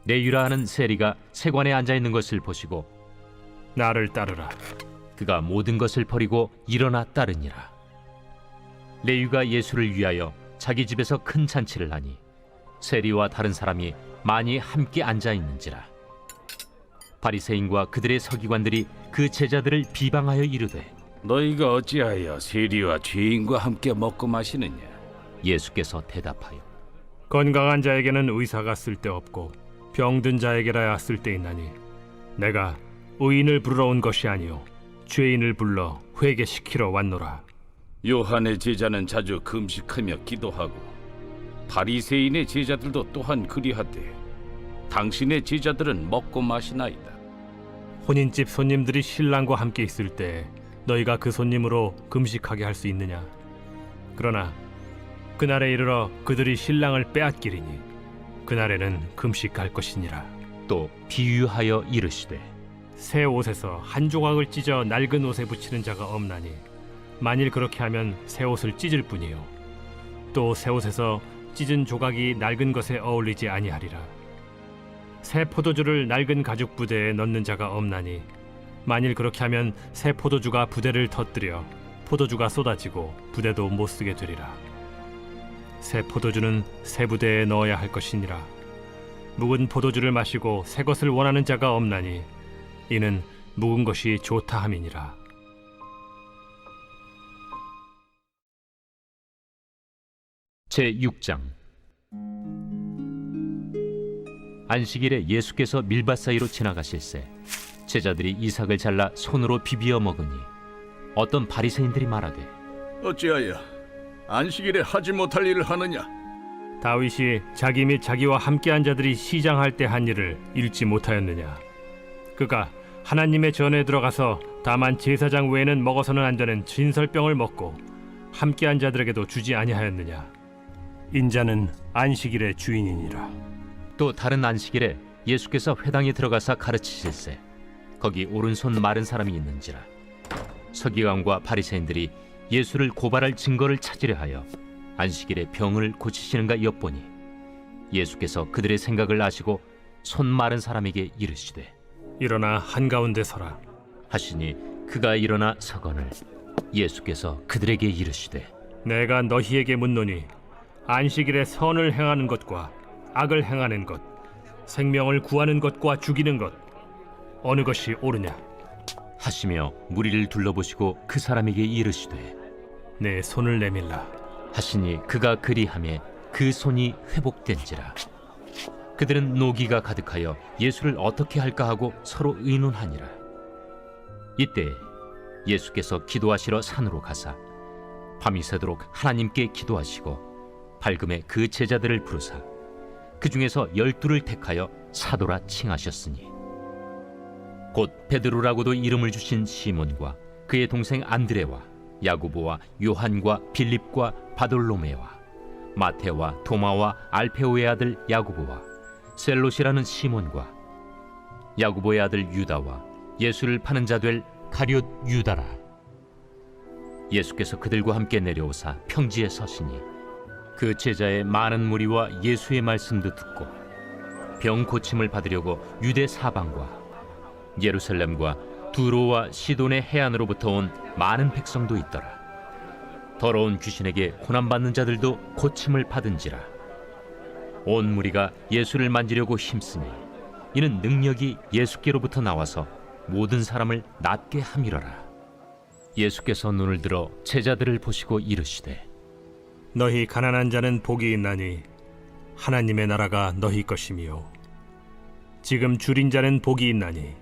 레위라 하는 세리가 세관에 앉아 있는 것을 보시고 나를 따르라. 그가 모든 것을 버리고 일어나 따르니라. 레위가 예수를 위하여 자기 집에서 큰 잔치를 하니 세리와 다른 사람이 많이 함께 앉아 있는지라. 바리새인과 그들의 서기관들이 그 제자들을 비방하여 이르되 너희가 어찌하여 세리와 죄인과 함께 먹고 마시느냐? 예수께서 대답하여 건강한 자에게는 의사가 쓸데없고 병든 자에게라야 쓸데있나니 내가 의인을 부르러 온 것이 아니요 죄인을 불러 회개시키러 왔노라. 요한의 제자는 자주 금식하며 기도하고 바리새인의 제자들도 또한 그리하되 당신의 제자들은 먹고 마시나이다. 혼인집 손님들이 신랑과 함께 있을 때 너희가 그 손님으로 금식하게 할 수 있느냐? 그러나 그날에 이르러 그들이 신랑을 빼앗기리니 그날에는 금식할 것이니라. 또 비유하여 이르시되 새 옷에서 한 조각을 찢어 낡은 옷에 붙이는 자가 없나니 만일 그렇게 하면 새 옷을 찢을 뿐이요 또 새 옷에서 찢은 조각이 낡은 것에 어울리지 아니하리라. 새 포도주를 낡은 가죽 부대에 넣는 자가 없나니 만일 그렇게 하면 새 포도주가 부대를 터뜨려 포도주가 쏟아지고 부대도 못 쓰게 되리라. 새 포도주는 새 부대에 넣어야 할 것이니라. 묵은 포도주를 마시고 새 것을 원하는 자가 없나니 이는 묵은 것이 좋다 함이니라. 제6장 안식일에 예수께서 밀밭 사이로 지나가실새 제자들이 이삭을 잘라 손으로 비비어 먹으니 어떤 바리새인들이 말하되 어찌하여 안식일에 하지 못할 일을 하느냐? 다윗이 자기 및 자기와 함께한 자들이 시장할 때 한 일을 읽지 못하였느냐? 그가 하나님의 전에 들어가서 다만 제사장 외에는 먹어서는 안 되는 진설병을 먹고 함께한 자들에게도 주지 아니하였느냐? 인자는 안식일의 주인이니라. 또 다른 안식일에 예수께서 회당에 들어가사 가르치실새 거기 오른손 마른 사람이 있는지라. 서기관과 바리새인들이 예수를 고발할 증거를 찾으려 하여 안식일에 병을 고치시는가 엿보니 예수께서 그들의 생각을 아시고 손 마른 사람에게 이르시되 일어나 한가운데 서라 하시니 그가 일어나 서거늘 예수께서 그들에게 이르시되 내가 너희에게 묻노니 안식일에 선을 행하는 것과 악을 행하는 것, 생명을 구하는 것과 죽이는 것 어느 것이 옳으냐? 하시며 무리를 둘러보시고 그 사람에게 이르시되 내 손을 내밀라 하시니 그가 그리하매 그 손이 회복된지라. 그들은 노기가 가득하여 예수를 어떻게 할까 하고 서로 의논하니라. 이때 예수께서 기도하시러 산으로 가사 밤이 새도록 하나님께 기도하시고 밝음에 그 제자들을 부르사 그 중에서 12를 택하여 사도라 칭하셨으니 곧 베드로라고도 이름을 주신 시몬과 그의 동생 안드레와 야고보와 요한과 빌립과 바돌로메와 마테와 도마와 알페오의 아들 야고보와 셀롯이라는 시몬과 야고보의 아들 유다와 예수를 파는 자 될 가룟 유다라. 예수께서 그들과 함께 내려오사 평지에 서시니 그 제자의 많은 무리와 예수의 말씀도 듣고 병 고침을 받으려고 유대 사방과 예루살렘과 두로와 시돈의 해안으로부터 온 많은 백성도 있더라. 더러운 귀신에게 고난받는 자들도 고침을 받은지라. 온 무리가 예수를 만지려고 힘쓰니 이는 능력이 예수께로부터 나와서 모든 사람을 낫게 함이러라. 예수께서 눈을 들어 제자들을 보시고 이르시되 너희 가난한 자는 복이 있나니 하나님의 나라가 너희 것이며 지금 줄인 자는 복이 있나니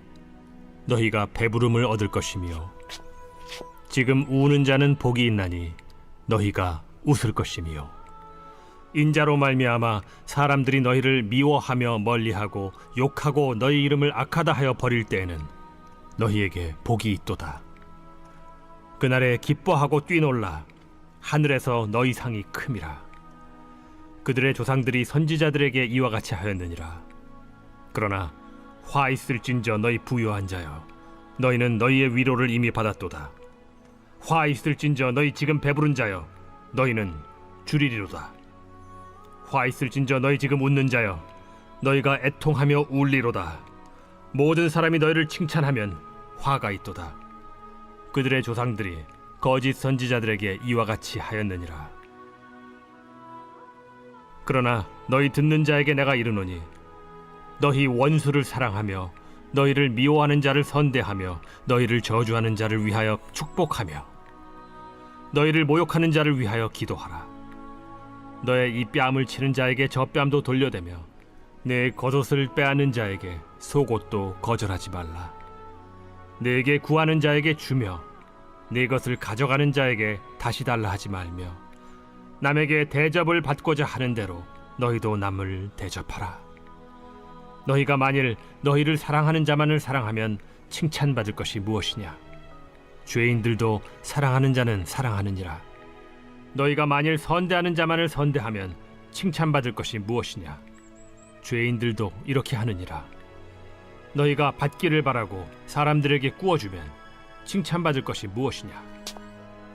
너희가 배부름을 얻을 것이며 지금 우는 자는 복이 있나니 너희가 웃을 것이며 인자로 말미암아 사람들이 너희를 미워하며 멀리하고 욕하고 너희 이름을 악하다 하여 버릴 때에는 너희에게 복이 있도다. 그날에 기뻐하고 뛰놀라 하늘에서 너희 상이 큼이라. 그들의 조상들이 선지자들에게 이와 같이 하였느니라. 그러나 화 있을진저 너희 부요한 자여 너희는 너희의 위로를 이미 받았도다. 화 있을진저 너희 지금 배부른 자여 너희는 줄이리로다. 화 있을진저 너희 지금 웃는 자여 너희가 애통하며 울리로다. 모든 사람이 너희를 칭찬하면 화가 있도다. 그들의 조상들이 거짓 선지자들에게 이와 같이 하였느니라. 그러나 너희 듣는 자에게 내가 이르노니 너희 원수를 사랑하며 너희를 미워하는 자를 선대하며 너희를 저주하는 자를 위하여 축복하며 너희를 모욕하는 자를 위하여 기도하라. 너의 이 뺨을 치는 자에게 저 뺨도 돌려대며 내 겉옷을 빼앗는 자에게 속옷도 거절하지 말라. 내게 구하는 자에게 주며 내 것을 가져가는 자에게 다시 달라 하지 말며 남에게 대접을 받고자 하는 대로 너희도 남을 대접하라. 너희가 만일 너희를 사랑하는 자만을 사랑하면 칭찬받을 것이 무엇이냐? 죄인들도 사랑하는 자는 사랑하느니라. 너희가 만일 선대하는 자만을 선대하면 칭찬받을 것이 무엇이냐? 죄인들도 이렇게 하느니라. 너희가 받기를 바라고 사람들에게 구워주면 칭찬받을 것이 무엇이냐?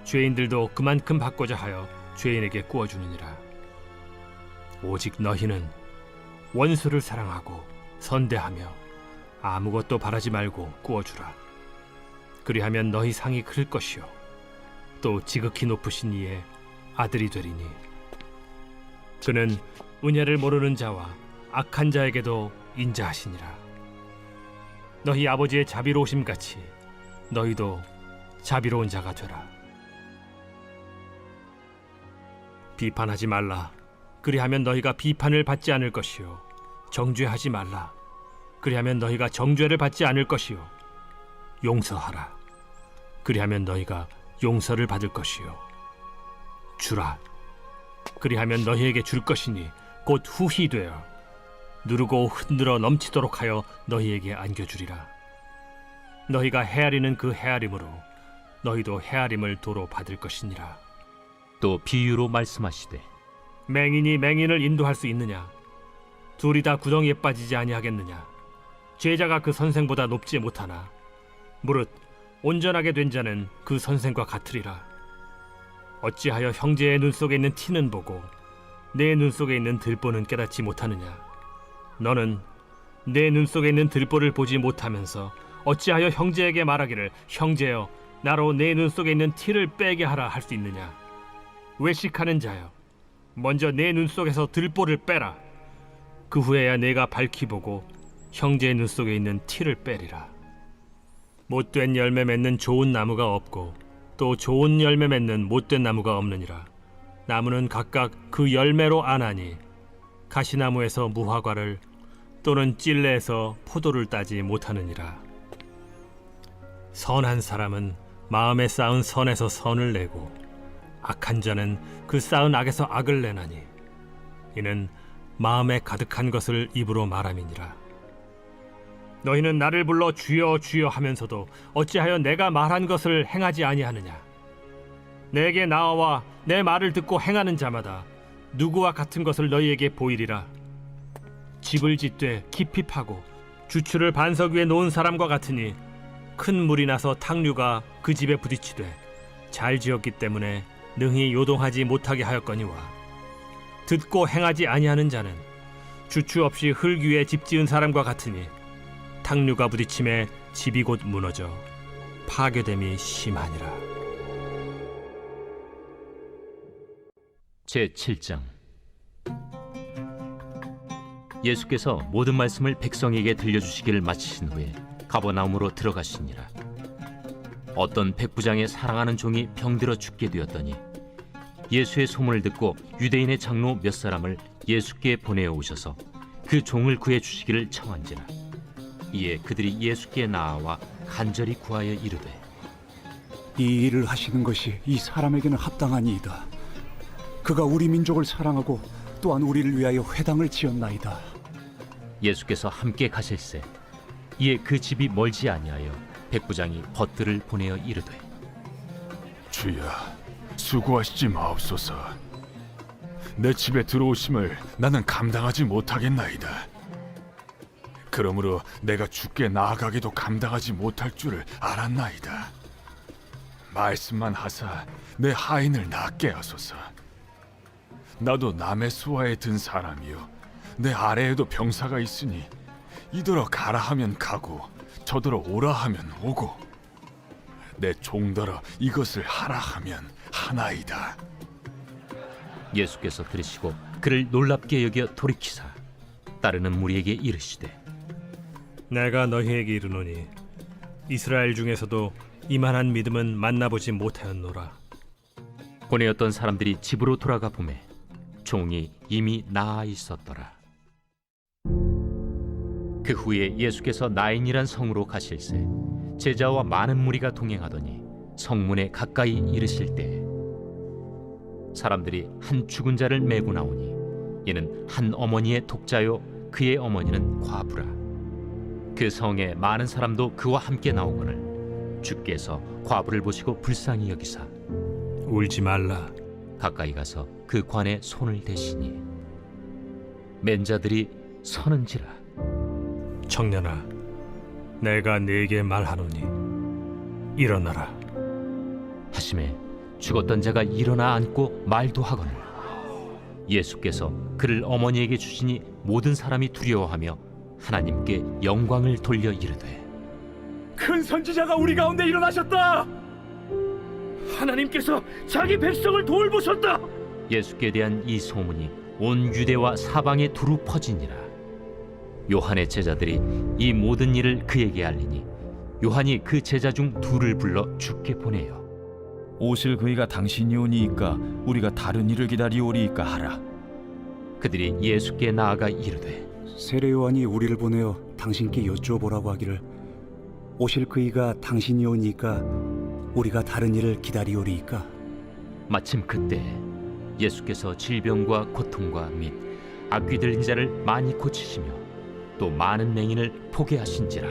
죄인들도 그만큼 받고자 하여 죄인에게 구워주느니라. 오직 너희는 원수를 사랑하고 선대하며 아무것도 바라지 말고 구워주라. 그리하면 너희 상이 클 것이요 또 지극히 높으신 이의 아들이 되리니 그는 은혜를 모르는 자와 악한 자에게도 인자하시니라. 너희 아버지의 자비로우심 같이 너희도 자비로운 자가 되라. 비판하지 말라. 그리하면 너희가 비판을 받지 않을 것이요 정죄하지 말라. 그리하면 너희가 정죄를 받지 않을 것이요 용서하라. 그리하면 너희가 용서를 받을 것이요 주라. 그리하면 너희에게 줄 것이니 곧 후히 되어 누르고 흔들어 넘치도록 하여 너희에게 안겨주리라. 너희가 헤아리는 그 헤아림으로 너희도 헤아림을 도로 받을 것이니라. 또 비유로 말씀하시되 맹인이 맹인을 인도할 수 있느냐? 둘이 다 구덩이에 빠지지 아니하겠느냐? 제자가 그 선생보다 높지 못하나 무릇 온전하게 된 자는 그 선생과 같으리라. 어찌하여 형제의 눈 속에 있는 티는 보고 내 눈 속에 있는 들보는 깨닫지 못하느냐? 너는 내 눈 속에 있는 들보를 보지 못하면서 어찌하여 형제에게 말하기를 형제여 나로 내 눈 속에 있는 티를 빼게 하라 할 수 있느냐? 외식하는 자여 먼저 내 눈 속에서 들보를 빼라. 그 후에야 내가 밝히 보고 형제의 눈 속에 있는 티를 빼리라. 못된 열매 맺는 좋은 나무가 없고 또 좋은 열매 맺는 못된 나무가 없느니라. 나무는 각각 그 열매로 아나니 가시나무에서 무화과를 또는 찔레에서 포도를 따지 못하느니라. 선한 사람은 마음에 쌓은 선에서 선을 내고 악한 자는 그 쌓은 악에서 악을 내나니 이는 마음에 가득한 것을 입으로 말함이니라. 너희는 나를 불러 주여 주여 하면서도 어찌하여 내가 말한 것을 행하지 아니하느냐? 내게 나와 내 말을 듣고 행하는 자마다 누구와 같은 것을 너희에게 보이리라. 집을 짓되 깊이 파고 주추를 반석 위에 놓은 사람과 같으니 큰 물이 나서 탕류가 그 집에 부딪히되 잘 지었기 때문에 능히 요동하지 못하게 하였거니와 듣고 행하지 아니하는 자는 주추 없이 흙 위에 집 지은 사람과 같으니 탕류가 부딪힘에 집이 곧 무너져 파괴됨이 심하니라. 제7장. 예수께서 모든 말씀을 백성에게 들려주시기를 마치신 후에 가버나움으로 들어가시니라. 어떤 백부장의 사랑하는 종이 병들어 죽게 되었더니 예수의 소문을 듣고 유대인의 장로 몇 사람을 예수께 보내어 오셔서 그 종을 구해 주시기를 청한지라. 이에 그들이 예수께 나아와 간절히 구하여 이르되, 이 일을 하시는 것이 이 사람에게는 합당하니이다. 그가 우리 민족을 사랑하고 또한 우리를 위하여 회당을 지었나이다. 예수께서 함께 가실새 이에 그 집이 멀지 아니하여 백부장이 벗들을 보내어 이르되, 주여, 수고하시지 마옵소서. 내 집에 들어오심을 나는 감당하지 못하겠나이다. 그러므로 내가 주께 나아가기도 감당하지 못할 줄을 알았나이다. 말씀만 하사 내 하인을 낫게 하소서. 나도 남의 수하에 든 사람이요, 내 아래에도 병사가 있으니 이더러 가라 하면 가고 저더러 오라 하면 오고 내 종더러 이것을 하라 하면 하나이다. 예수께서 들으시고 그를 놀랍게 여겨 돌이키사 따르는 무리에게 이르시되, 내가 너희에게 이르노니 이스라엘 중에서도 이만한 믿음은 만나보지 못하였노라. 보내었던 사람들이 집으로 돌아가 보매 종이 이미 나아 있었더라. 그 후에 예수께서 나인이란 성으로 가실새 제자와 많은 무리가 동행하더니 성문에 가까이 이르실 때 사람들이 한 죽은 자를 메고 나오니 이는 한 어머니의 독자요 그의 어머니는 과부라. 그 성에 많은 사람도 그와 함께 나오거늘 주께서 과부를 보시고 불쌍히 여기사 울지 말라. 가까이 가서 그 관에 손을 대시니 맨 자들이 서는지라. 청년아, 내가 네게 말하노니 일어나라. 하심에 죽었던 자가 일어나 앉고 말도 하거늘 예수께서 그를 어머니에게 주시니 모든 사람이 두려워하며 하나님께 영광을 돌려 이르되, 큰 선지자가 우리 가운데 일어나셨다. 하나님께서 자기 백성을 돌보셨다. 예수께 대한 이 소문이 온 유대와 사방에 두루 퍼지니라. 요한의 제자들이 이 모든 일을 그에게 알리니 요한이 그 제자 중 둘을 불러 주께 보내요. 오실 그이가 당신이 오니이까 우리가 다른 일을 기다리오리이까 하라. 그들이 예수께 나아가 이르되, 세례 요한이 우리를 보내어 당신께 여쭈어보라고 하기를 오실 그이가 당신이 오니까 우리가 다른 일을 기다리오리이까. 마침 그때 예수께서 질병과 고통과 및 악귀 들린 자를 많이 고치시며 또 많은 맹인을 포게 하신지라.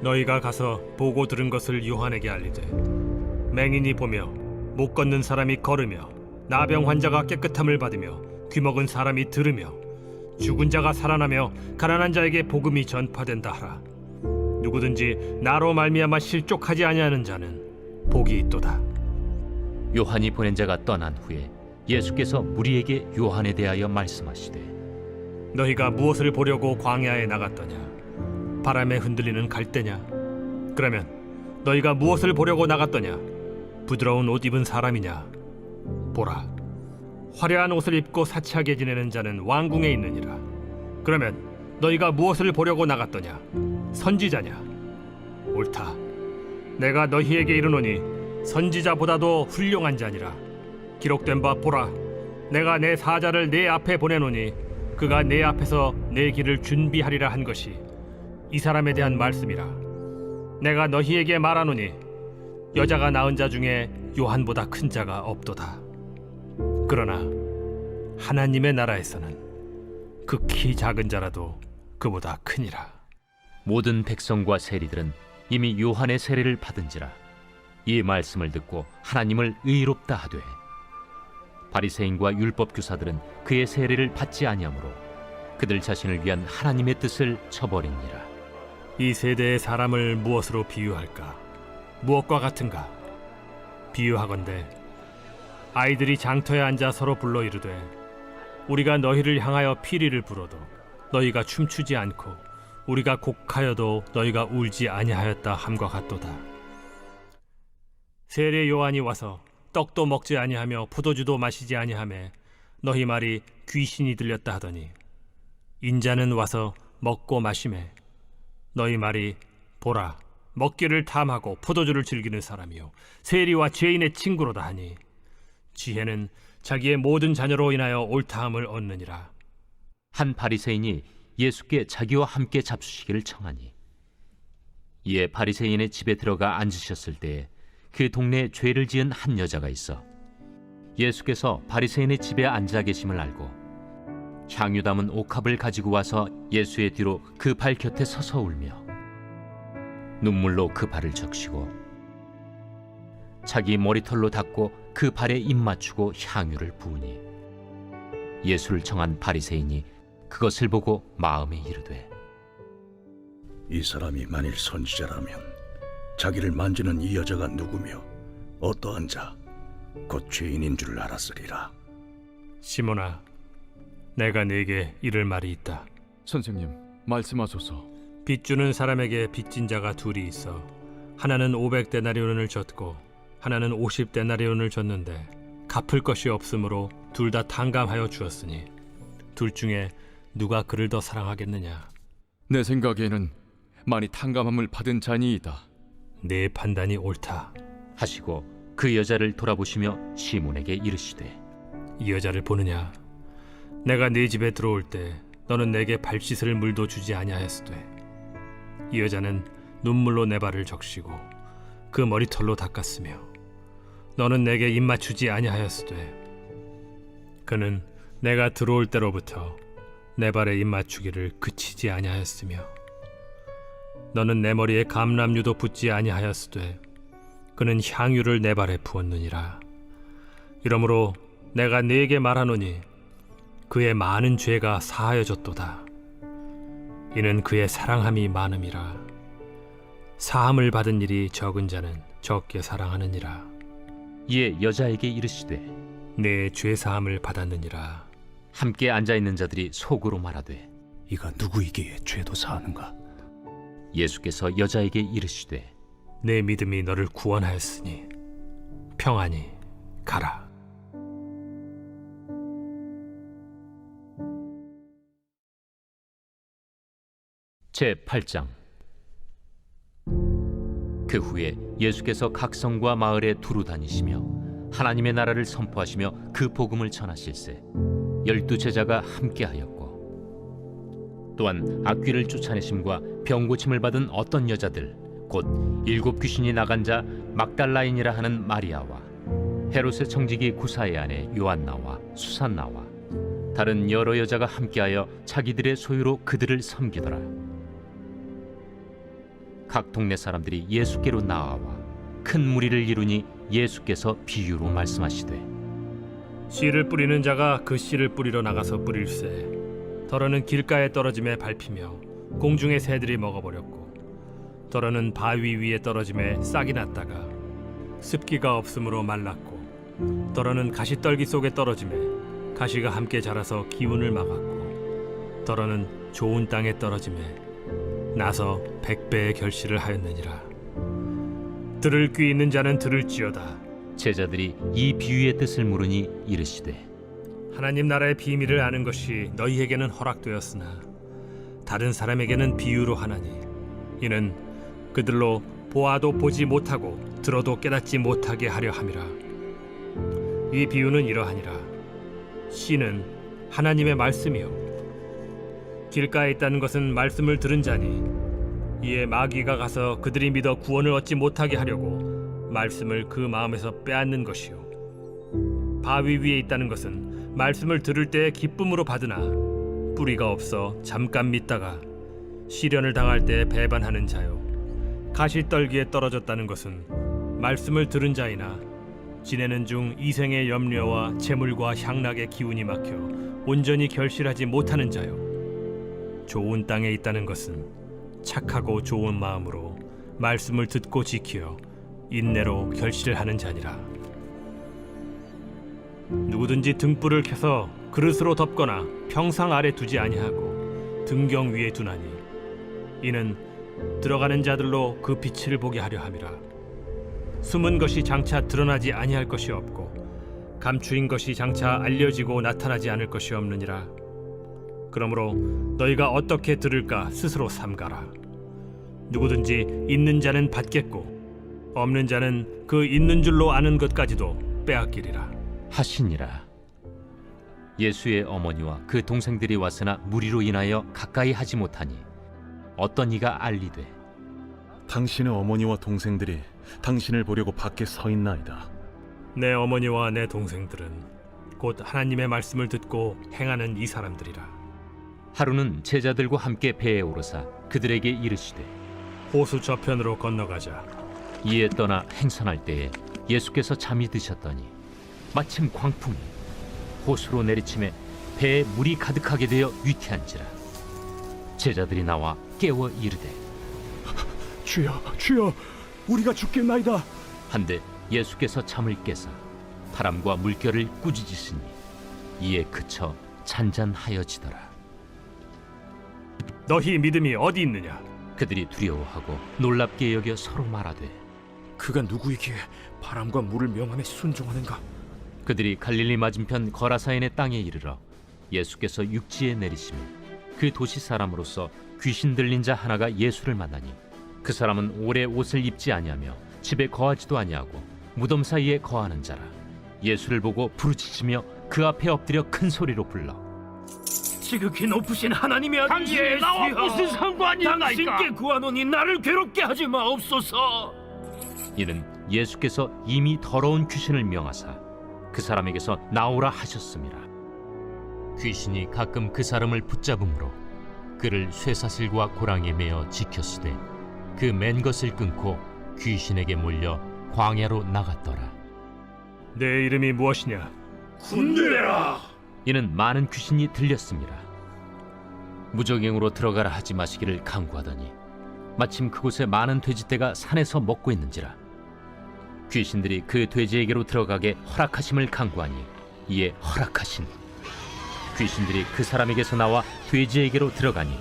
너희가 가서 보고 들은 것을 요한에게 알리되 맹인이 보며 못 걷는 사람이 걸으며 나병 환자가 깨끗함을 받으며 귀먹은 사람이 들으며 죽은 자가 살아나며 가난한 자에게 복음이 전파된다 하라. 누구든지 나로 말미암아 실족하지 아니하는 자는 복이 있도다. 요한이 보낸 자가 떠난 후에 예수께서 무리에게 요한에 대하여 말씀하시되, 너희가 무엇을 보려고 광야에 나갔더냐? 바람에 흔들리는 갈대냐? 그러면 너희가 무엇을 보려고 나갔더냐? 부드러운 옷 입은 사람이냐? 보라, 화려한 옷을 입고 사치하게 지내는 자는 왕궁에 있느니라. 그러면 너희가 무엇을 보려고 나갔더냐? 선지자냐? 옳다. 내가 너희에게 이르노니 선지자보다도 훌륭한 자니라. 기록된 바 보라, 내가 내 사자를 내 앞에 보내노니 그가 내 앞에서 내 길을 준비하리라 한 것이 이 사람에 대한 말씀이라. 내가 너희에게 말하노니 여자가 낳은 자 중에 요한보다 큰 자가 없도다. 그러나 하나님의 나라에서는 극히 작은 자라도 그보다 크니라. 모든 백성과 세리들은 이미 요한의 세례를 받은지라. 이 말씀을 듣고 하나님을 의롭다 하되 바리새인과 율법 교사들은 그의 세례를 받지 아니하므로 그들 자신을 위한 하나님의 뜻을 저버리니라. 이 세대의 사람을 무엇으로 비유할까? 무엇과 같은가? 비유하건대 아이들이 장터에 앉아 서로 불러 이르되 우리가 너희를 향하여 피리를 불어도 너희가 춤추지 않고 우리가 곡하여도 너희가 울지 아니하였다 함과 같도다. 세례 요한이 와서 떡도 먹지 아니하며 포도주도 마시지 아니하매 너희 말이 귀신이 들렸다 하더니 인자는 와서 먹고 마시매 너희 말이 보라 먹기를 탐하고 포도주를 즐기는 사람이요 세리와 죄인의 친구로다 하니 지혜는 자기의 모든 자녀로 인하여 옳다함을 얻느니라. 한 바리새인이 예수께 자기와 함께 잡수시기를 청하니 이에 바리새인의 집에 들어가 앉으셨을 때에 그 동네에 죄를 지은 한 여자가 있어 예수께서 바리새인의 집에 앉아 계심을 알고 향유 담은 옥합을 가지고 와서 예수의 뒤로 그 발 곁에 서서 울며 눈물로 그 발을 적시고 자기 머리털로 닦고 그 발에 입 맞추고 향유를 부으니 예수를 청한 바리새인이 그것을 보고 마음에 이르되 이 사람이 만일 선지자라면 자기를 만지는 이 여자가 누구며 어떠한 자 곧 죄인인 줄 알았으리라. 시몬아, 내가 네게 이를 말이 있다. 선생님, 말씀하소서. 빚 주는 사람에게 빚진 자가 둘이 있어 하나는 500데나리온을 줬고 하나는 50데나리온을 줬는데 갚을 것이 없으므로 둘 다 탕감하여 주었으니 둘 중에 누가 그를 더 사랑하겠느냐? 내 생각에는 많이 탕감함을 받은 자니이다. 네 판단이 옳다. 하시고 그 여자를 돌아보시며 시몬에게 이르시되 이 여자를 보느냐? 내가 네 집에 들어올 때 너는 내게 발 씻을 물도 주지 아니하였으되 이 여자는 눈물로 내 발을 적시고 그 머리털로 닦았으며 너는 내게 입 맞추지 아니하였으되 그는 내가 들어올 때로부터 내 발에 입 맞추기를 그치지 아니하였으며 너는 내 머리에 감람유도 붓지 아니하였으되 그는 향유를 내 발에 부었느니라. 이러므로 내가 네게 말하노니 그의 많은 죄가 사하여졌도다. 이는 그의 사랑함이 많음이라. 사함을 받은 일이 적은 자는 적게 사랑하느니라. 이에 여자에게 이르시되 내 죄 사함을 받았느니라. 함께 앉아있는 자들이 속으로 말하되 이가 누구이기에 죄도 사하는가? 예수께서 여자에게 이르시되 내 믿음이 너를 구원하였으니 평안히 가라. 제8장. 그 후에 예수께서 각 성과 마을에 두루 다니시며 하나님의 나라를 선포하시며 그 복음을 전하실세 12 제자가 함께하였고 또한 악귀를 쫓아내심과 병 고침을 받은 어떤 여자들 곧 7 귀신이 나간 자 막달라인이라 하는 마리아와 헤롯의 청지기 구사의 아내 요한나와 수산나와 다른 여러 여자가 함께하여 자기들의 소유로 그들을 섬기더라. 각 동네 사람들이 예수께로 나아와 큰 무리를 이루니 예수께서 비유로 말씀하시되 씨를 뿌리는 자가 그 씨를 뿌리러 나가서 뿌릴새 더러는 길가에 떨어짐에 밟히며 공중의 새들이 먹어버렸고 더러는 바위 위에 떨어짐에 싹이 났다가 습기가 없으므로 말랐고 더러는 가시떨기 속에 떨어짐에 가시가 함께 자라서 기운을 막았고 더러는 좋은 땅에 떨어짐에 나서 100배의 결실을 하였느니라. 들을 귀 있는 자는 들을지어다. 제자들이 이 비유의 뜻을 물으니 이르시되 하나님 나라의 비밀을 아는 것이 너희에게는 허락되었으나 다른 사람에게는 비유로 하나니 이는 그들로 보아도 보지 못하고 들어도 깨닫지 못하게 하려 함이라. 이 비유는 이러하니라. 씨는 하나님의 말씀이요 길가에 있다는 것은 말씀을 들은 자니 이에 마귀가 가서 그들이 믿어 구원을 얻지 못하게 하려고 말씀을 그 마음에서 빼앗는 것이요 바위 위에 있다는 것은 말씀을 들을 때에 기쁨으로 받으나 뿌리가 없어 잠깐 믿다가 시련을 당할 때 배반하는 자요 가시떨기에 떨어졌다는 것은 말씀을 들은 자이나 지내는 중 이생의 염려와 재물과 향락의 기운이 막혀 온전히 결실하지 못하는 자요 좋은 땅에 있다는 것은 착하고 좋은 마음으로 말씀을 듣고 지키어 인내로 결실을 하는 자니라. 누구든지 등불을 켜서 그릇으로 덮거나 평상 아래 두지 아니하고 등경 위에 두나니 이는 들어가는 자들로 그 빛을 보게 하려 함이라. 숨은 것이 장차 드러나지 아니할 것이 없고 감추인 것이 장차 알려지고 나타나지 않을 것이 없느니라. 그러므로 너희가 어떻게 들을까 스스로 삼가라. 누구든지 있는 자는 받겠고 없는 자는 그 있는 줄로 아는 것까지도 빼앗기리라 하시니라. 예수의 어머니와 그 동생들이 왔으나 무리로 인하여 가까이 하지 못하니 어떤 이가 알리되 당신의 어머니와 동생들이 당신을 보려고 밖에 서 있나이다. 내 어머니와 내 동생들은 곧 하나님의 말씀을 듣고 행하는 이 사람들이라. 하루는 제자들과 함께 배에 오르사 그들에게 이르시되 호수 저편으로 건너가자. 이에 떠나 행선할 때에 예수께서 잠이 드셨더니 마침 광풍이 호수로 내리침에 배에 물이 가득하게 되어 위태한지라. 제자들이 나와 깨워 이르되 주여, 주여, 우리가 죽겠나이다. 한데 예수께서 잠을 깨사 바람과 물결을 꾸짖으시니 이에 그쳐 잔잔하여지더라. 너희 믿음이 어디 있느냐? 그들이 두려워하고 놀랍게 여겨 서로 말하되 그가 누구이기에 바람과 물을 명함에 순종하는가? 그들이 갈릴리 맞은편 거라사인의 땅에 이르러 예수께서 육지에 내리시며 그 도시 사람으로서 귀신 들린 자 하나가 예수를 만나니 그 사람은 오래 옷을 입지 아니하며 집에 거하지도 아니하고 무덤 사이에 거하는 자라. 예수를 보고 부르짖으며 그 앞에 엎드려 큰 소리로 불러 지극히 높으신 하나님의 아들 당신이 나와 무슨 상관이 있나이까? 당신께 구하노니 나를 괴롭게 하지 마옵소서. 이는 예수께서 이미 더러운 귀신을 명하사 그 사람에게서 나오라 하셨습니다. 귀신이 가끔 그 사람을 붙잡음으로 그를 쇠사슬과 고랑에 매어 지켰으되 그 맨 것을 끊고 귀신에게 몰려 광야로 나갔더라. 내 이름이 무엇이냐? 군대라. 이는 많은 귀신이 들렸습니다. 무적행으로 들어가라 하지 마시기를 강구하더니 마침 그곳에 많은 돼지떼가 산에서 먹고 있는지라. 귀신들이 그 돼지에게로 들어가게 허락하심을 강구하니 이에 허락하신 귀신들이 그 사람에게서 나와 돼지에게로 들어가니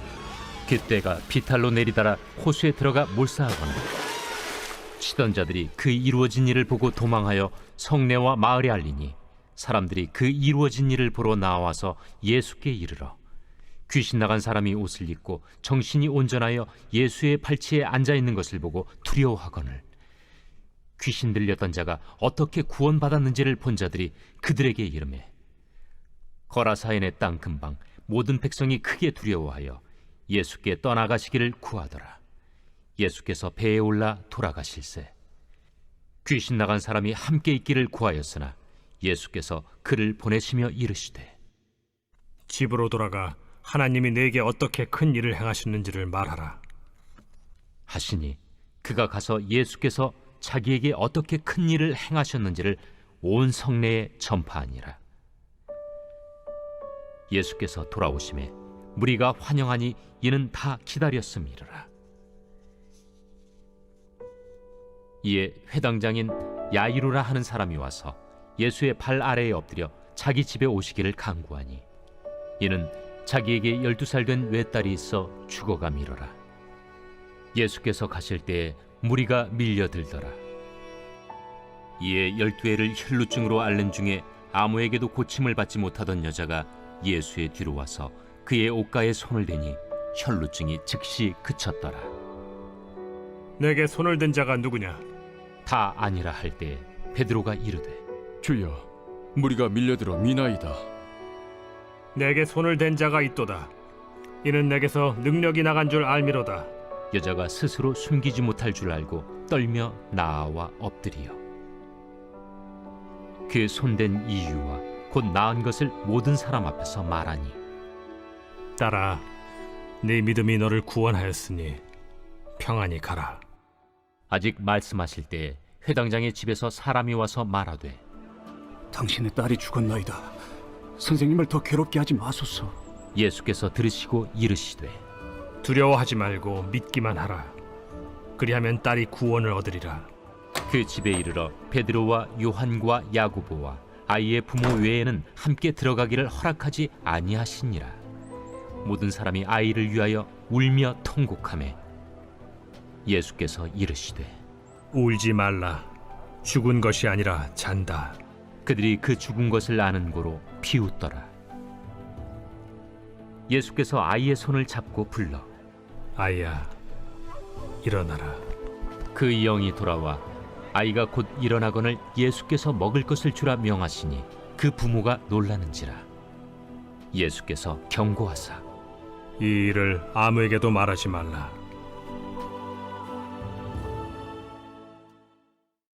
그 떼가 비탈로 내리달아 호수에 들어가 몰사하거나 치던 자들이 그 이루어진 일을 보고 도망하여 성내와 마을에 알리니 사람들이 그 이루어진 일을 보러 나와서 예수께 이르러 귀신 나간 사람이 옷을 입고 정신이 온전하여 예수의 팔치에 앉아 있는 것을 보고 두려워하거늘 귀신 들렸던 자가 어떻게 구원받았는지를 본 자들이 그들에게 이르매 거라사인의 땅 근방 모든 백성이 크게 두려워하여 예수께 떠나가시기를 구하더라. 예수께서 배에 올라 돌아가실세 귀신 나간 사람이 함께 있기를 구하였으나 예수께서 그를 보내시며 이르시되 집으로 돌아가 하나님이 내게 어떻게 큰 일을 행하셨는지를 말하라 하시니 그가 가서 예수께서 자기에게 어떻게 큰 일을 행하셨는지를 온 성내에 전파하니라. 예수께서 돌아오심에 무리가 환영하니 이는 다 기다렸음이라. 이에 회당장인 야이루라 하는 사람이 와서 예수의 발 아래에 엎드려 자기 집에 오시기를 간구하니 이는 자기에게 12살 된 외딸이 있어 죽어가미러라. 예수께서 가실 때에 무리가 밀려들더라. 이에 12해를 혈루증으로 앓는 중에 아무에게도 고침을 받지 못하던 여자가 예수의 뒤로 와서 그의 옷가에 손을 대니 혈루증이 즉시 그쳤더라. 내게 손을 댄 자가 누구냐? 다 아니라 할 때에 베드로가 이르되 주여, 무리가 밀려들어 미나이다. 내게 손을 댄 자가 있도다. 이는 내게서 능력이 나간 줄 알미로다. 여자가 스스로 숨기지 못할 줄 알고 떨며 나아와 엎드리어 그 손댄 이유와 곧 나은 것을 모든 사람 앞에서 말하니 딸아, 네 믿음이 너를 구원하였으니 평안히 가라. 아직 말씀하실 때에 회당장의 집에서 사람이 와서 말하되 당신의 딸이 죽었나이다. 선생님을 더 괴롭게 하지 마소서. 예수께서 들으시고 이르시되 두려워하지 말고 믿기만 하라. 그리하면 딸이 구원을 얻으리라. 그 집에 이르러 베드로와 요한과 야고보와 아이의 부모 외에는 함께 들어가기를 허락하지 아니하시니라. 모든 사람이 아이를 위하여 울며 통곡하매 예수께서 이르시되 울지 말라. 죽은 것이 아니라 잔다. 그들이 그 죽은 것을 아는 고로 비웃더라. 예수께서 아이의 손을 잡고 불러 아이야, 일어나라. 그 영이 돌아와 아이가 곧 일어나거늘 예수께서 먹을 것을 주라 명하시니 그 부모가 놀라는지라. 예수께서 경고하사 이 일을 아무에게도 말하지 말라.